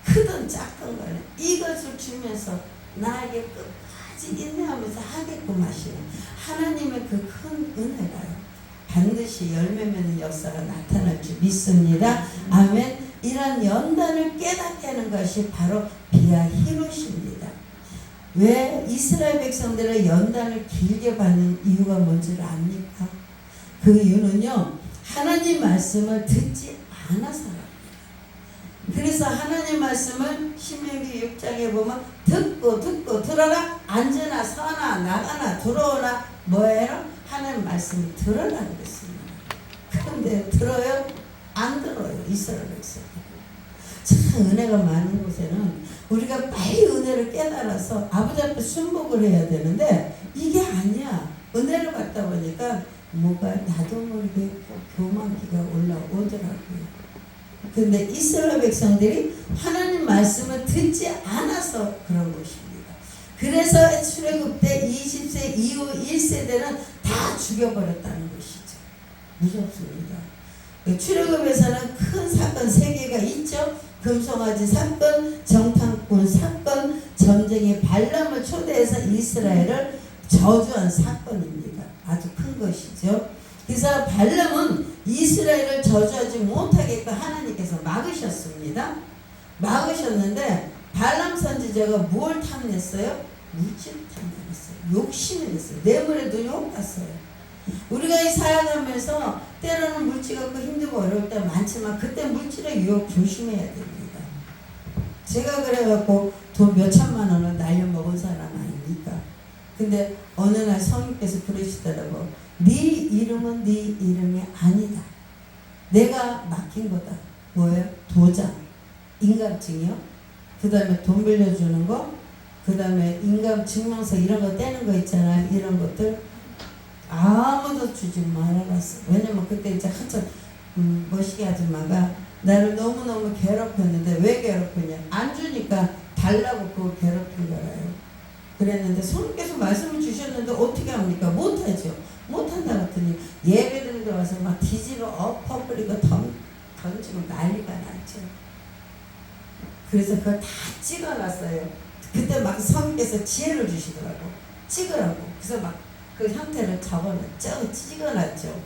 크든 작든 간에 이것을 주면서 나에게 끝까지 인내하면서 하게끔 하시는 하나님의 그 큰 은혜가요. 반드시 열매 맺는 역사가 나타날 줄 믿습니다. 아멘. 이런 연단을 깨닫게 하는 것이 바로 비하히롯입니다. 왜 이스라엘 백성들의 연단을 길게 받는 이유가 뭔지를 압니까? 그 이유는요. 하나님 말씀을 듣지 않아서요. 그래서 하나님 말씀을 신명기 6장에 보면 듣고 들어라 앉으나 서나 나가나 들어오나 뭐예요? 하나님 말씀을 들으라고 그랬습니다. 그런데 들어요? 안 들어요. 이스라엘 백성. 참 은혜가 많은 곳에는 우리가 빨리 은혜를 깨달아서 아버지 앞에 순복을 해야 되는데 이게 아니야. 은혜를 받다 보니까 뭐가 나도 모르게 교만기가 올라오더라고요. 근데 이스라엘 백성들이 하나님 말씀을 듣지 않아서 그런 것입니다. 그래서 출애굽 때 20세 이후 1세대는 다 죽여버렸다는 것이죠. 무섭습니다. 출애굽에서는 큰 사건 3개가 있죠. 금송아지 사건, 정탐꾼 사건, 전쟁의 발람을 초대해서 이스라엘을 저주한 사건입니다. 아주 큰 것이죠. 그래서 발람은 이스라엘을 저주하지 못하게끔 하나님께서 막으셨습니다. 막으셨는데 발람 선지자가 뭘 탐냈어요? 물질을 탐냈어요. 욕심을 냈어요. 뇌물에 눈이 혹 갔어요. 우리가 이 사역하면서 때로는 물질 갖고 힘들고 어려울 때 많지만 그때 물질의 유혹 조심해야 됩니다. 제가 그래갖고 돈 몇천만 원을 날려먹은 사람 아닙니까? 근데 어느 날 성님께서 그러시더라고. 네 이름은 네 이름이 아니다. 내가 맡긴 거다. 뭐예요? 도장, 인감증이요. 그 다음에 돈 빌려주는 거, 그 다음에 인감증명서 이런 거 떼는 거 있잖아요. 이런 것들 아무도 주지 말아봤어. 왜냐면 그때 이제 한참 멋있게 아줌마가 나를 너무너무 괴롭혔는데 왜 괴롭혔냐? 안 주니까 달라고 그걸 괴롭힌 거라요. 그랬는데 손님께서 말씀을 주셨는데 어떻게 합니까? 못하죠. 못한다 그랬더니 예배드리러 와서 막 뒤집어 엎어버리고 던지고 난리가 났죠. 그래서 그걸 다 찍어놨어요. 그때 막 성님께서 지혜를 주시더라고. 찍으라고. 그래서 막 그 형태를 찍어놨죠.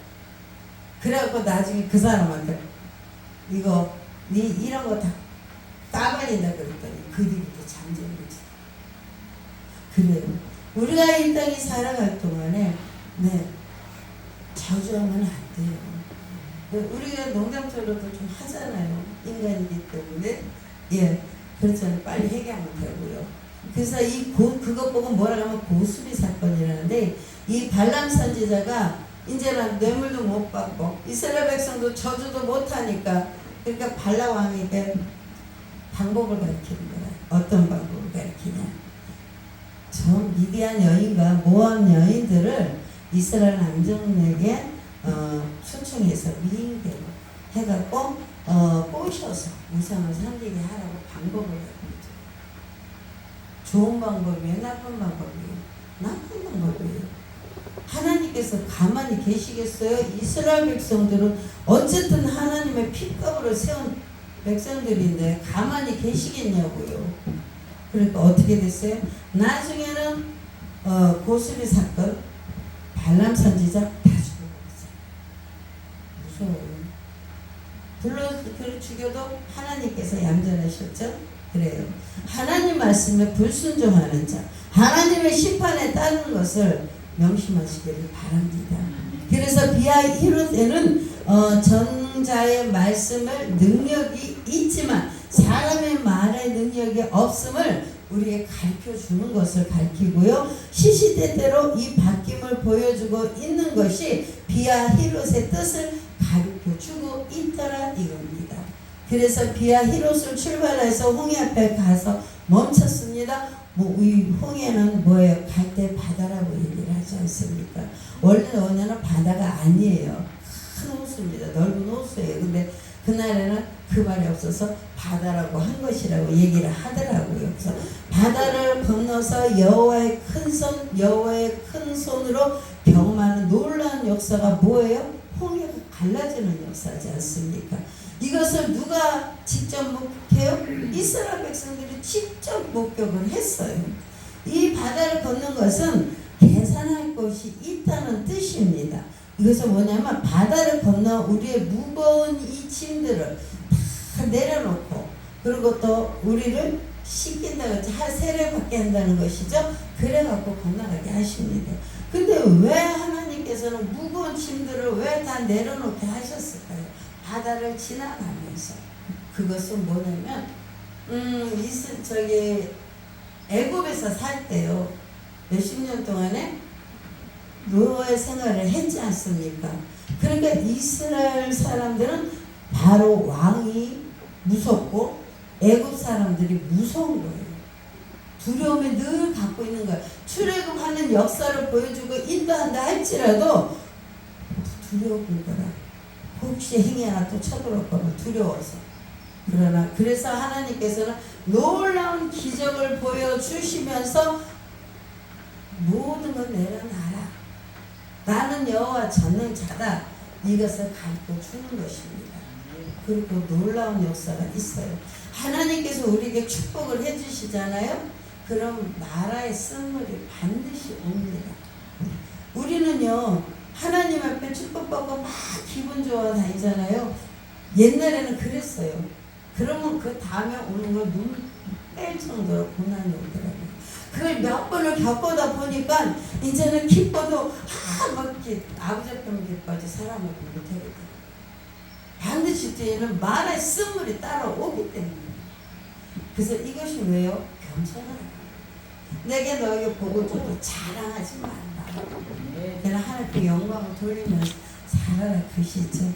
그래갖고 나중에 그 사람한테 이거 네 이런 거 다 까발린다 그랬더니 그 뒤부터 잠잠해지. 그래요. 우리가 이 땅에 살아갈 동안에 저주하면 안 돼요. 우리가 농담처럼도 좀 하잖아요. 인간이기 때문에. 예, 그렇잖아요. 빨리 해결하면 되고요. 그래서 그것 보고 뭐라 하면 고수리 사건이라는데, 이 발람 선지자가 이제는 뇌물도 못 받고 이스라엘 백성도 저주도 못하니까, 그러니까 발람 왕에게 방법을 가르치는 거야. 어떤 방법을 가르치냐? 저 미디안 여인과 모압 여인들을 이스라엘 남정에게 초청해서 미인대로 해갖고 꼬셔서 우상을 섬기게 하라고 방법을 가르치죠. 좋은 방법이에요? 나쁜 방법이에요? 나쁜 방법이에요. 하나님께서 가만히 계시겠어요? 이스라엘 백성들은 어쨌든 하나님의 핏값으로 세운 백성들인데 가만히 계시겠냐고요. 그러니까 어떻게 됐어요? 나중에는 고수리 사건, 발람 선지자 다 죽어버렸어요. 무서워요. 불러 죽여도 하나님께서 얌전하셨죠? 그래요. 하나님 말씀에 불순종하는 자, 하나님의 심판에 따르는 것을 명심하시기를 바랍니다. 그래서 비아 히로데는 전자의 말씀을 능력이 있지만 사람의 말의 능력이 없음을 우리에게 가르쳐 주는 것을 가르치고요. 시시때때로 이 바뀜을 보여주고 있는 것이 비아 히롯의 뜻을 가르쳐 주고 있더라 이겁니다. 그래서 비아 히롯을 출발해서 홍해 앞에 가서 멈췄습니다. 이 홍해는 뭐예요? 갈대 바다라고 얘기를 하지 않습니까? 원래 홍해는 바다가 아니에요. 큰 호수입니다. 넓은 호수예요. 근데 그날에는 그 말이 없어서 바다라고 한 것이라고 얘기를 하더라고요. 그래서 바다를 건너서 여호와의 큰 손으로 경험하는 놀라운 역사가 뭐예요? 홍해가 갈라지는 역사지 않습니까? 이것을 누가 직접 목격해요? 이스라엘 백성들이 직접 목격을 했어요. 이 바다를 걷는 것은 계산할 것이 있다는 뜻입니다. 이것은 뭐냐면 바다를 건너 우리의 무거운 이 짐들을 다 내려놓고, 그리고 또 우리를 씻긴다고 세례받게 한다는 것이죠. 그래갖고 건너가게 하십니다. 근데 왜 하나님께서는 무거운 짐들을 왜 다 내려놓게 하셨을까요? 바다를 지나가면서. 그것은 뭐냐면 애굽에서 살 때요, 몇십 년 동안에 노예 생활을 했지 않습니까? 그러니까 이스라엘 사람들은 바로 왕이 무섭고 애굽 사람들이 무서운 거예요. 두려움을 늘 갖고 있는 거예요. 출애굽하는 역사를 보여주고 인도한다 할지라도 두려운 거라. 혹시 행위 하나 또 쳐들어올까 봐 두려워서. 그래서 하나님께서는 놀라운 기적을 보여주시면서 모든 걸 내려놔라. 나는 여호와 전능자다. 이것을 가르쳐 주는 것입니다. 그리고 놀라운 역사가 있어요. 하나님께서 우리에게 축복을 해주시잖아요. 그럼 나라의 선물이 반드시 옵니다. 우리는요, 하나님 앞에 축복받고 막 기분 좋아 다니잖아요. 옛날에는 그랬어요. 그러면 그 다음에 오는 걸 눈 뺄 정도로 고난이 오더라고요. 그걸 몇 번을 겪어다 보니까 이제는 기뻐도 막 이렇게 아버지 앞에 기뻐하지 사람을 못하겠다. 반드시 뒤에는 만화의 쓴물이 따라오기 때문에. 그래서 이것이 왜요? 겸손하다. 내게 너에게 복을 줘도 자랑하지 말라. 그냥 하나님께 영광을 돌리면서 살아라 그것이죠.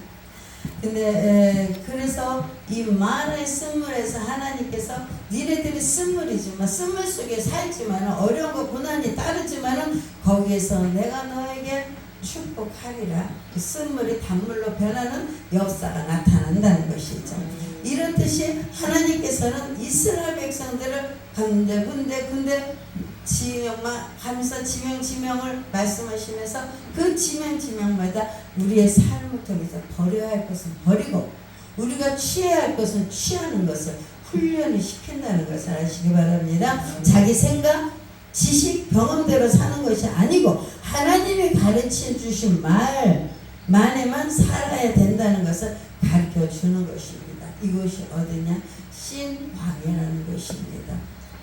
근데 그래서 이 많은 쓴물에서 하나님께서 니네들이 쓴물이지만 쓴물 속에 살지만 어려운 거 고난이 따르지만은 거기에서 내가 너에게 축복하리라. 그 쓴물이 단물로 변하는 역사가 나타난다는 것이죠. 이런 뜻이 하나님께서는 이스라엘 백성들을 군데 지명만 하면서 지명을 말씀하시면서 그 지명마다 우리의 삶을 통해서 버려야 할 것은 버리고 우리가 취해야 할 것은 취하는 것을 훈련을 시킨다는 것을 아시기 바랍니다. 자기 생각, 지식, 경험대로 사는 것이 아니고 하나님이 가르쳐 주신 말만에만 살아야 된다는 것을 가르쳐 주는 것입니다. 이것이 어디냐? 신광야라는 것입니다.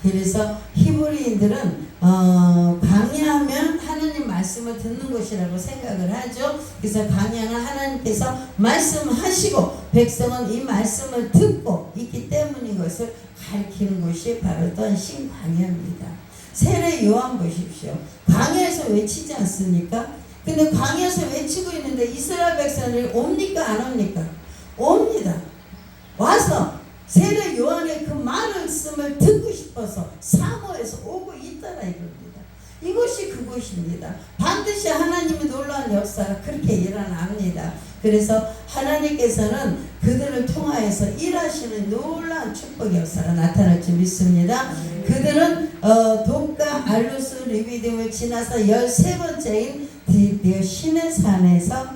그래서 히브리인들은 광야하면 하나님 말씀을 듣는 곳이라고 생각을 하죠. 그래서 광야는 하나님께서 말씀하시고 백성은 이 말씀을 듣고 있기 때문인 것을 가리키는 곳이 바로 어떤 신광야입니다. 세례 요한 보십시오. 광야에서 외치지 않습니까? 근데 광야에서 외치고 있는데 이스라엘 백성들이 옵니까 안 옵니까? 옵니다. 와서 세례 요한의 그 말씀을 듣고 싶어서 사모해서 오고 있다라 이겁니다. 이것이 그것입니다. 반드시 하나님의 놀라운 역사가 그렇게 일어납니다. 그래서 하나님께서는 그들을 통하여서 일하시는 놀라운 축복 역사가 나타날 줄 믿습니다. 그들은 돕가 알루스 르비딤을 지나서 13번째인 드디어 시내산에서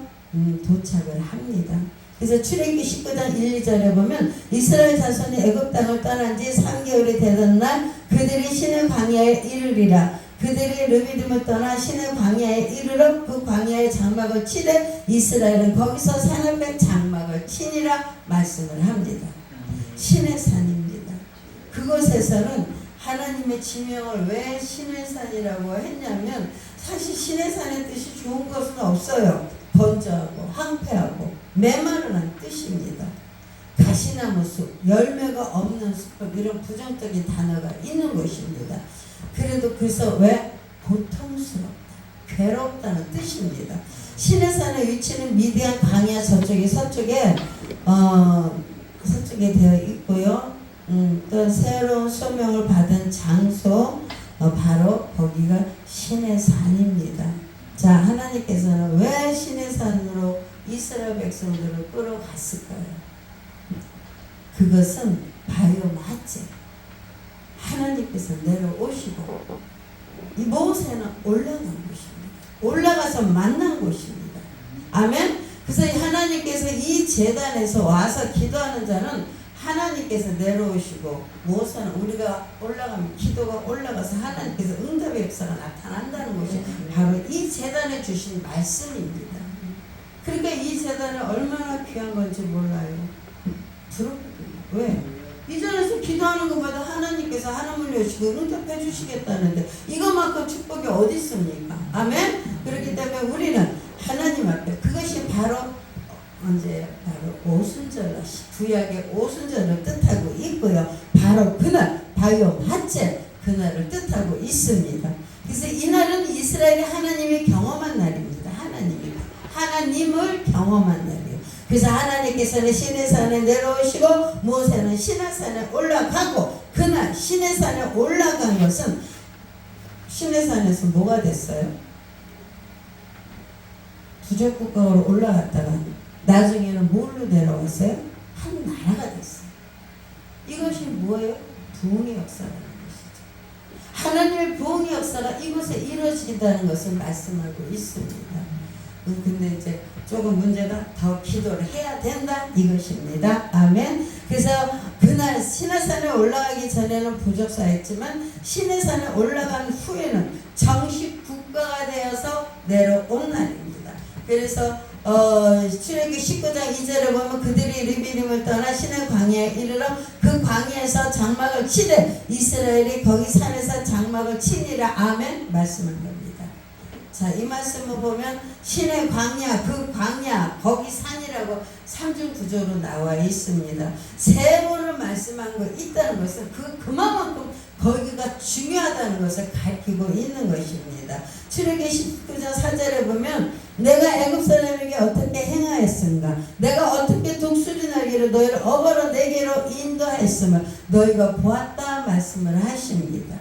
도착을 합니다. 그래서 출애굽기 19장 1, 2절에 보면 이스라엘 자손이 애굽 땅을 떠난 지 3개월이 되던 날 그들이 시내 광야에 이르리라. 그들이 르비딤을 떠나 시내 광야에 이르러 그 광야의 장막을 치되 이스라엘은 거기서 산 앞에 장막을 치니라 말씀을 합니다. 시내산입니다. 그곳에서는 하나님의 지명을 왜 시내산이라고 했냐면 사실 시내산의 뜻이 좋은 것은 없어요. 번져하고 황폐하고 메마르는 뜻입니다. 가시나무 숲, 열매가 없는 숲 이런 부정적인 단어가 있는 것입니다. 그래서 왜? 고통스럽다, 괴롭다는 뜻입니다. 시내산의 위치는 미디안 광야 서쪽에 되어 있고요. 또 새로운 소명을 받은 장소 바로 거기가 시내산입니다. 자, 하나님께서는 왜 시내산으로 이스라엘 백성들을 끌어갔을까요? 그것은 바요마제 하나님께서 내려오시고 이 모세는 올라간 곳입니다. 올라가서 만난 곳입니다. 아멘. 그래서 하나님께서 이 제단에서 와서 기도하는 자는 하나님께서 내려오시고 모세는 우리가 올라가면 기도가 올라가서 하나님께서 응답의 역사가 나타난다는 것이 바로 이 제단에 주신 말씀입니다. 그러니까 이 제단이 얼마나 귀한 건지 몰라요. 부럽거든요. 왜? 이전에서 기도하는 것보다 하나님께서 하나님을 여시고 응답해 주시겠다는데 이것만큼 축복이 어디 있습니까? 아멘? 그렇기 때문에 우리는 하나님 앞에 그것이 바로 오순절 구약의 오순절을 뜻하고 있고요. 바로 그날 바요마제 그날을 뜻하고 있습니다. 그래서 이날은 이스라엘이 하나님이 경험한 날입니다. 하나님을 경험한 날이에요. 그래서 하나님께서는 시내산에 내려오시고 모세는 시내산에 올라가고 그날 시내산에 올라간 것은 시내산에서 뭐가 됐어요? 부족국가로 올라갔다가 나중에는 뭘로 내려왔어요? 한 나라가 됐어요. 이것이 뭐예요? 부흥의 역사라는 것이죠. 하나님의 부흥의 역사가 이곳에 이루어진다는 것을 말씀하고 있습니다. 근데 이제 조금 문제가 더 기도를 해야 된다 이것입니다. 아멘. 그래서 그날 시내산에 올라가기 전에는 부족사였지만 시내산에 올라간 후에는 정식 국가가 되어서 내려온 날입니다. 그래서 출애굽기 19장 2절에 보면 그들이 르비딤을 떠나 시내 광야에 이르러 그 광야에서 장막을 치되 이스라엘이 거기 산에서 장막을 치니라. 아멘. 말씀한 겁니다. 자, 이 말씀을 보면 신의 광야, 그 광야, 거기 산이라고 삼중 구조로 나와 있습니다. 세 번을 말씀한 거 있다는 것은 그만큼 거기가 중요하다는 것을 가리키고 있는 것입니다. 출애굽기 19장 4절에 보면 내가 애굽 사람에게 어떻게 행하였은가, 내가 어떻게 독수리 날개로 너희를 어버러 내게로 인도하였으며 너희가 보았다 말씀을 하십니다.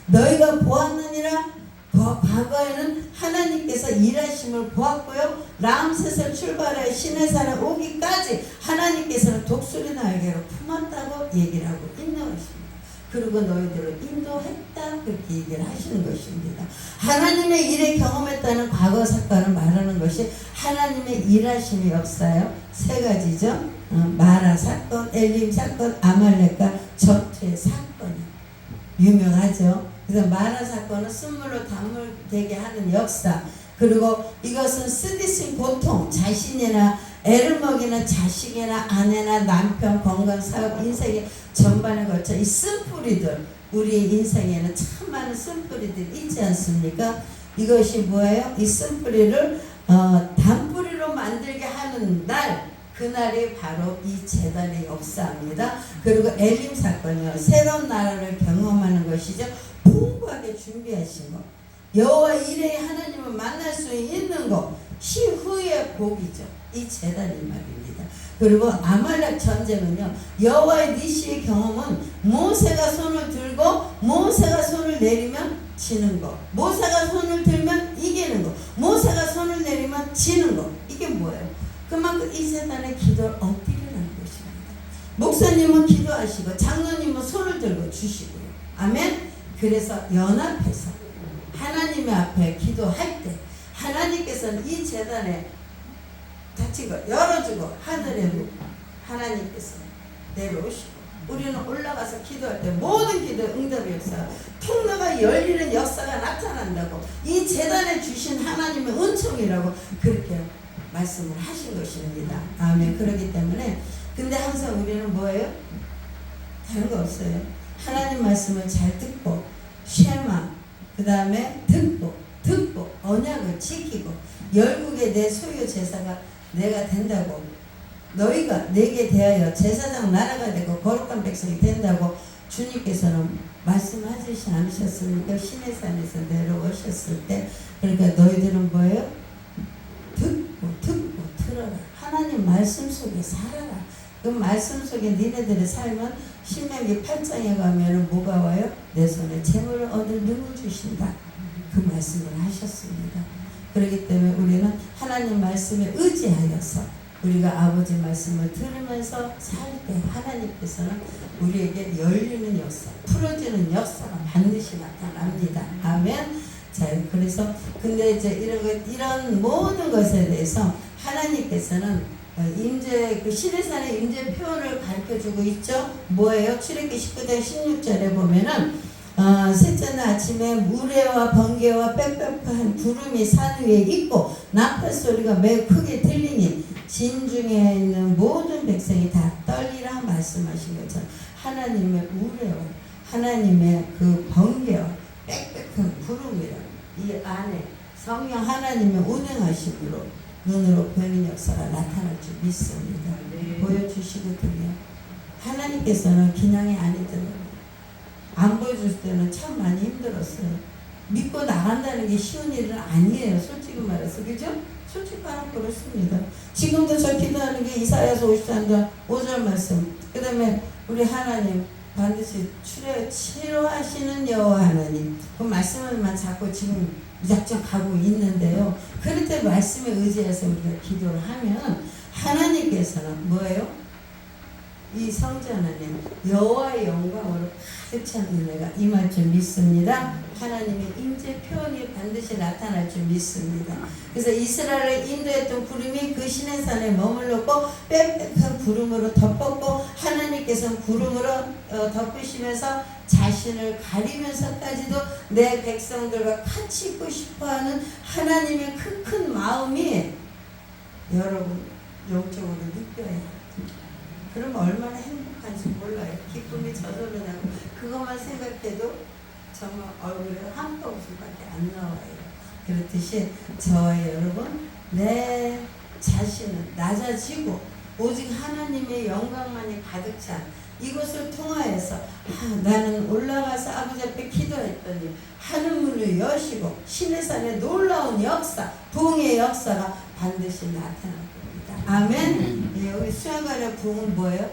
너희가 보았느니라. 과거에는 하나님께서 일하심을 보았고요. 람셋을 출발해 시내산에 오기까지 하나님께서는 독수리 날개로 품었다고 얘기를 하고 있는 것입니다. 그리고 너희들을 인도했다 그렇게 얘기를 하시는 것입니다. 하나님의 일을 경험했다는 과거 사건을 말하는 것이 하나님의 일하심의 역사요. 세 가지죠. 마라 사건, 엘림 사건, 아말렉과 전투의 사건이 유명하죠. 그래서 마라 사건은 쓴물로 단물 되게 하는 역사, 그리고 이것은 쓰디쓴 고통, 자신이나 애를 먹이는 자식이나 아내나 남편, 건강, 사업, 인생의 전반에 걸쳐 이 쓴뿌리들, 우리의 인생에는 참 많은 쓴뿌리들이 있지 않습니까? 이것이 뭐예요? 이 쓴뿌리를 단뿌리로 만들게 하는 날, 그날이 바로 이 제단의 역사입니다. 그리고 엘림 사건이요, 새로운 나라를 경험하는 것이죠. 풍부하게 준비하신 것, 여호와 이레의 하나님을 만날 수 있는 것, 시후의 복이죠. 이 제단이 말입니다. 그리고 아말렉 전쟁은요, 여호와의 니시의 경험은 모세가 손을 들고 모세가 손을 내리면 지는 것, 모세가 손을 들면 이기는 것, 모세가 손을 내리면 지는 것. 이게 뭐예요? 그만큼 이 제단의 기도를 엎드리는 것입니다. 목사님은 기도하시고 장로님은 손을 들고 주시고요. 아멘. 그래서 연합해서 하나님의 앞에 기도할 때 하나님께서는 이 제단에 닫힌 거 열어주고 하늘에 하나님께서 내려오시고 우리는 올라가서 기도할 때 모든 기도 응답의 역사, 통로가 열리는 역사가 나타난다고, 이 제단에 주신 하나님의 은총이라고 그렇게 말씀을 하신 것입니다. 아멘. 그렇기 때문에 근데 항상 우리는 뭐예요? 다른 거 없어요. 하나님 말씀을 잘 듣고 쉐마, 그 다음에 듣고 언약을 지키고 열국의 내 소유 제사가 내가 된다고, 너희가 내게 대하여 제사장 나라가 되고 거룩한 백성이 된다고 주님께서는 말씀하시지 않으셨습니까? 시내산에서 내려오셨을 때. 그러니까 너희들은 뭐예요? 듣고 들어라. 하나님 말씀 속에 살아라. 그 말씀 속에 니네들의 삶은 신명기 8장에 가면 뭐가 와요? 내 손에 재물을 얻을 능을 주신다. 그 말씀을 하셨습니다. 그렇기 때문에 우리는 하나님 말씀에 의지하여서 우리가 아버지 말씀을 들으면서 살 때 하나님께서는 우리에게 열리는 역사, 풀어지는 역사가 반드시 나타납니다. 아멘. 자, 그래서 근데 이제 이런 모든 것에 대해서 하나님께서는 임재, 그 시내산의 임재 표현을 가르쳐주고 있죠. 뭐예요? 출애굽기 19장 16절에 보면은 셋째 날 아침에 우레와 번개와 빽빽한 구름이 산 위에 있고 나팔 소리가 매우 크게 들리니 진중에 있는 모든 백성이 다 떨리라 말씀하신 것처럼 하나님의 우레와 하나님의 그 번개와 빽빽한 구름이라 이 안에 성령 하나님의 운행하심으로 눈으로 보이는 역사가 나타날 줄 믿습니다. 네. 보여주시거든요. 하나님께서는 그냥이 아니더라고요. 안 보여줄 때는 참 많이 힘들었어요. 믿고 나간다는 게 쉬운 일은 아니에요. 솔직히 말해서. 그죠? 솔직히 말하면 그렇습니다. 지금도 저 기도하는 게 이사야서 53장 5절 말씀. 그 다음에 우리 하나님 반드시 치료하시는 여호와 하나님. 그 말씀을만 자꾸 지금 무작정 가고 있는데요. 그럴 때 말씀에 의지해서 우리가 기도를 하면 하나님께서는 뭐예요? 이 성전 안에 여호와의 영광으로 가득 찬 은혜가 임할 줄 믿습니다. 하나님의 임재 표현이 반드시 나타날 줄 믿습니다. 그래서 이스라엘을 인도했던 구름이 그 시내산에 머물렀고 빽빽한 구름으로 덮었고 하나님께서는 구름으로 덮으시면서 자신을 가리면서까지도 내 백성들과 같이 있고 싶어하는 하나님의 큰 마음이 여러분 영적으로 느껴야 해요. 그러면 얼마나 행복한지 몰라요. 기쁨이 저절로 나고 그것만 생각해도 정말 얼굴에 한 방울밖에 안 나와요. 그렇듯이 저와 여러분 내 자신은 낮아지고 오직 하나님의 영광만이 가득 찬 이것을 통하여서 나는 올라가서 아버지 앞에 기도했더니 하늘문을 여시고 신의 산에 놀라운 역사, 부흥의 역사가 반드시 나타날 겁니다. 아멘. 예, 여기 수양관의 부흥은 뭐예요?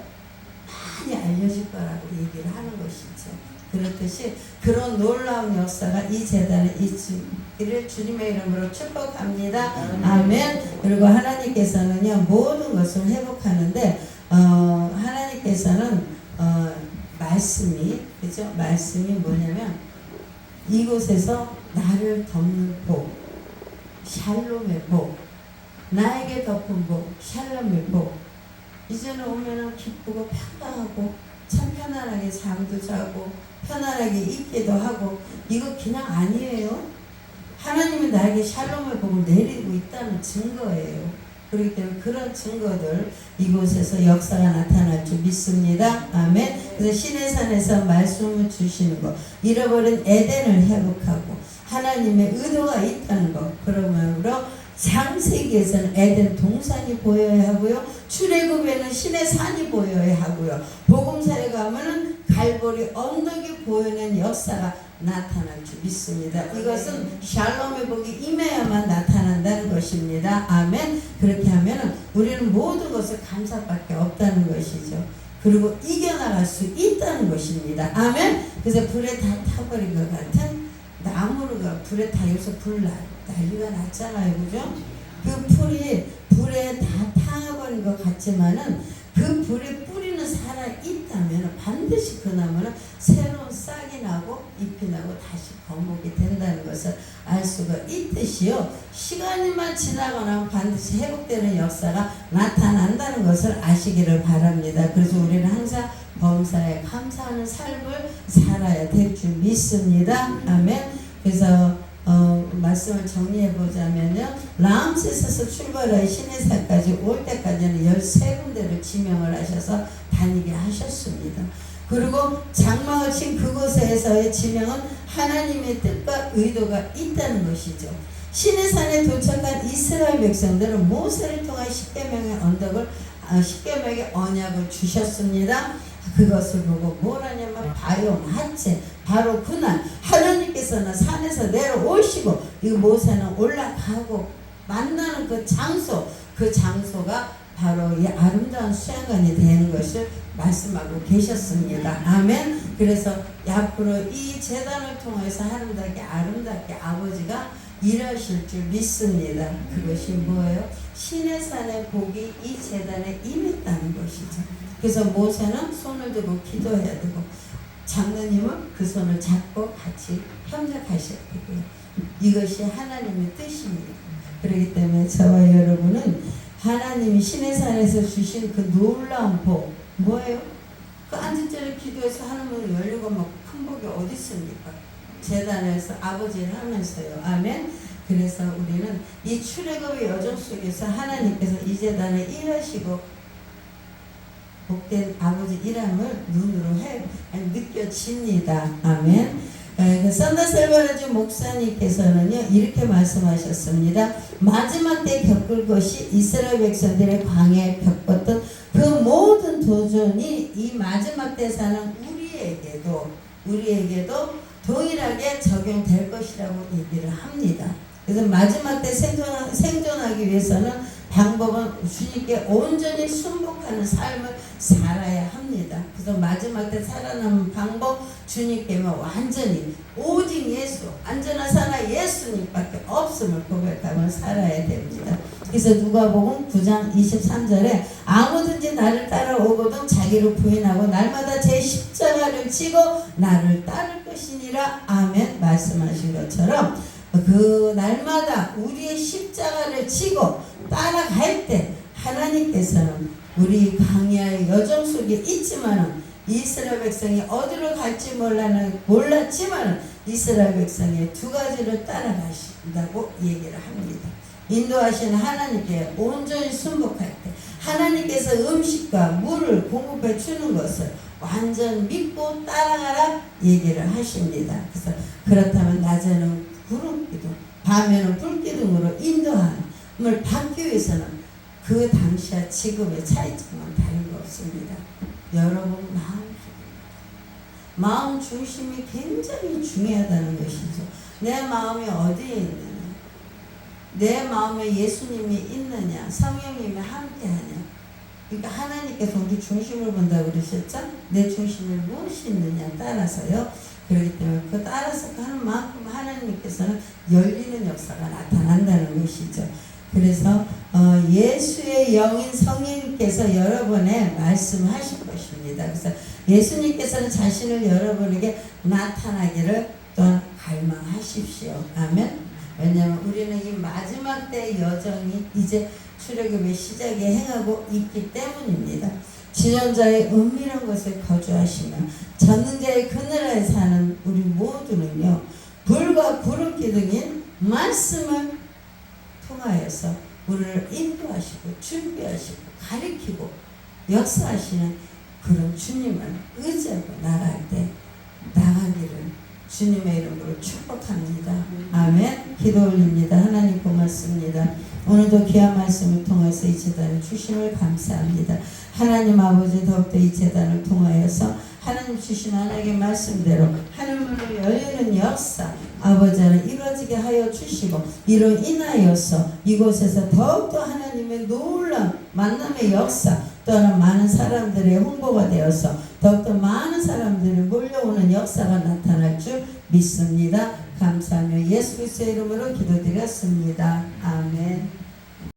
많이 알려질 거라고 얘기를 하는 것이죠. 그렇듯이 그런 놀라운 역사가 이 재단에 있기를 주님의 이름으로 축복합니다. 아멘. 그리고 하나님께서는요 모든 것을 회복하는데 하나님께서는 말씀이 그죠? 말씀이 뭐냐면 이곳에서 나를 덮는 복, 샬롬의 복, 나에게 덮은 복, 샬롬의 복. 이제는 오면은 기쁘고 평강하고 참 편안하게 잠도 자고 편안하게 있기도 하고 이거 그냥 아니에요. 하나님이 나에게 샬롬의 복을 내리고 있다는 증거예요. 그렇기 때문에 그런 증거들 이곳에서 역사가 나타날 줄 믿습니다. 아멘. 그래서 신의 산에서 말씀을 주시는 것, 잃어버린 에덴을 회복하고 하나님의 의도가 있다는 것, 그러므로 창세기에서는 에덴 동산이 보여야 하고요. 출애굽에는 신의 산이 보여야 하고요. 복음사에 가면은 갈보리 언덕이 보이는 역사가 나타날 줄 믿습니다. 이것은 샬롬의 복이 임해야만 나타난다는 것입니다. 아멘. 그렇게 하면은 우리는 모든 것을 감사밖에 없다는 것이죠. 그리고 이겨나갈 수 있다는 것입니다. 아멘. 그래서 불에 다 타버린 것 같은 나무가 불에 타여서 난리가 났잖아요. 그죠? 그 풀이 불에 다 타버린 것 같지만은 그 불에 뿌리는 살아있다면 반드시 그 나무는 새로운 싹이 나고 잎이 나고 다시 거목이 된다는 것을 알 수가 있듯이요. 시간이만 지나고 나면 반드시 회복되는 역사가 나타난다는 것을 아시기를 바랍니다. 그래서 우리는 항상 범사에 감사하는 삶을 살아야 될 줄 믿습니다. 아멘. 그래서 말씀을 정리해 보자면요. 람세스에서 출발하여 시내산까지 올 때까지는 13군데를 지명을 하셔서 다니게 하셨습니다. 그리고 장막을 친 그곳에서의 지명은 하나님의 뜻과 의도가 있다는 것이죠. 시내산에 도착한 이스라엘 백성들은 모세를 통해 십계명의 십계명의 언약을 주셨습니다. 그것을 보고 뭐라냐면 바요 마체 바로 그날 하나님께서는 산에서 내려오시고 이 모세는 올라가고 만나는 그 장소가 바로 이 아름다운 수양관이 되는 것을 말씀하고 계셨습니다. 아멘. 그래서 앞으로 이 제단을 통해서 아름답게 아버지가 일하실 줄 믿습니다. 그것이 뭐예요? 신의 산의 복이 이 제단에 임했다는 것이죠. 그래서 모세는 손을 들고 기도해야 되고 장로님은 그 손을 잡고 같이 협력하셔야 되고요. 이것이 하나님의 뜻입니다. 그렇기 때문에 저와 여러분은 하나님이 신의 산에서 주신 그 놀라운 복 뭐예요? 그 안식절에 기도해서 하나님을 열리고 막 큰 복이 어디 있습니까? 제단에서 아버지를 하면서요. 아멘. 그래서 우리는 이 출애굽의 여정 속에서 하나님께서 이 제단에 일하시고 복된 아버지 일함을 눈으로 느껴집니다. 아멘. 산다살바라주 목사님께서는요 이렇게 말씀하셨습니다. 마지막 때 겪을 것이 이스라엘 백성들의 광야에 겪었던 그 모든 도전이 이 마지막 때 사는 우리에게도 동일하게 적용될 것이라고 얘기를 합니다. 그래서 마지막 때 생존하기 위해서는 방법은 주님께 온전히 순복하는 삶을 살아야 합니다. 그래서 마지막 때 살아남은 방법 주님께만 완전히 오직 예수 안전한 사나 예수님밖에 없음을 고백하며 살아야 됩니다. 그래서 누가복음 9장 23절에 아무든지 나를 따라오거든 자기를 부인하고 날마다 제 십자가를 지고 나를 따를 것이니라. 아멘. 말씀하신 것처럼 그 날마다 우리의 십자가를 지고 따라갈 때 하나님께서는 우리 광야의 여정 속에 있지만은 이스라엘 백성이 어디로 갈지 몰랐지만은 이스라엘 백성의 두 가지를 따라가신다고 얘기를 합니다. 인도하시는 하나님께 온전히 순복할 때 하나님께서 음식과 물을 공급해 주는 것을 완전 믿고 따라가라 얘기를 하십니다. 그래서 그렇다면 낮에는 구름기도 다음에는 불기둥으로 인도함을 받기 위해서는 그 당시와 지금의 차이점은 다른 거 없습니다. 여러분 마음 중심이 굉장히 중요하다는 것이죠. 내 마음이 어디에 있느냐, 내 마음에 예수님이 있느냐, 성령님이 함께하냐. 그러니까 하나님께서 우리 중심을 본다고 그러셨죠? 내 중심에 무엇이 있느냐 따라서요. 그렇기 때문에 그 따라서 하는 만큼 하나님께서는 열리는 역사가 나타난다는 것이죠. 그래서 예수의 영인 성령님께서 여러분의 말씀하실 것입니다. 그래서 예수님께서는 자신을 여러분에게 나타나기를 또한 갈망하십시오. 아멘. 왜냐하면 우리는 이 마지막 때의 여정이 이제 출애굽의 시작에 행하고 있기 때문입니다. 지존자의 은밀한 곳에 거주하시며 전능자의 그늘에 사는 우리 모두는요, 불과 구름 기둥인 말씀을 통하여서 우리를 인도하시고 준비하시고 가리키고 역사하시는 그런 주님을 의지하고 나갈 때 나가기를 주님의 이름으로 축복합니다. 아멘. 기도 올립니다. 하나님 고맙습니다. 오늘도 귀한 말씀을 통해서 이 재단을 주심을 감사합니다. 하나님 아버지 더욱더 이 재단을 통하여서 하나님 주신 하나님의 말씀대로 하늘문을 열리는 역사 아버지 하나님 이루어지게 하여 주시고 이로 인하여서 이곳에서 더욱더 하나님의 놀라운 만남의 역사 또한 많은 사람들의 홍보가 되어서 더욱더 많은 사람들이 몰려오는 역사가 나타날 줄 믿습니다. 감사하며 예수 그리스도의 이름으로 기도드렸습니다. 아멘.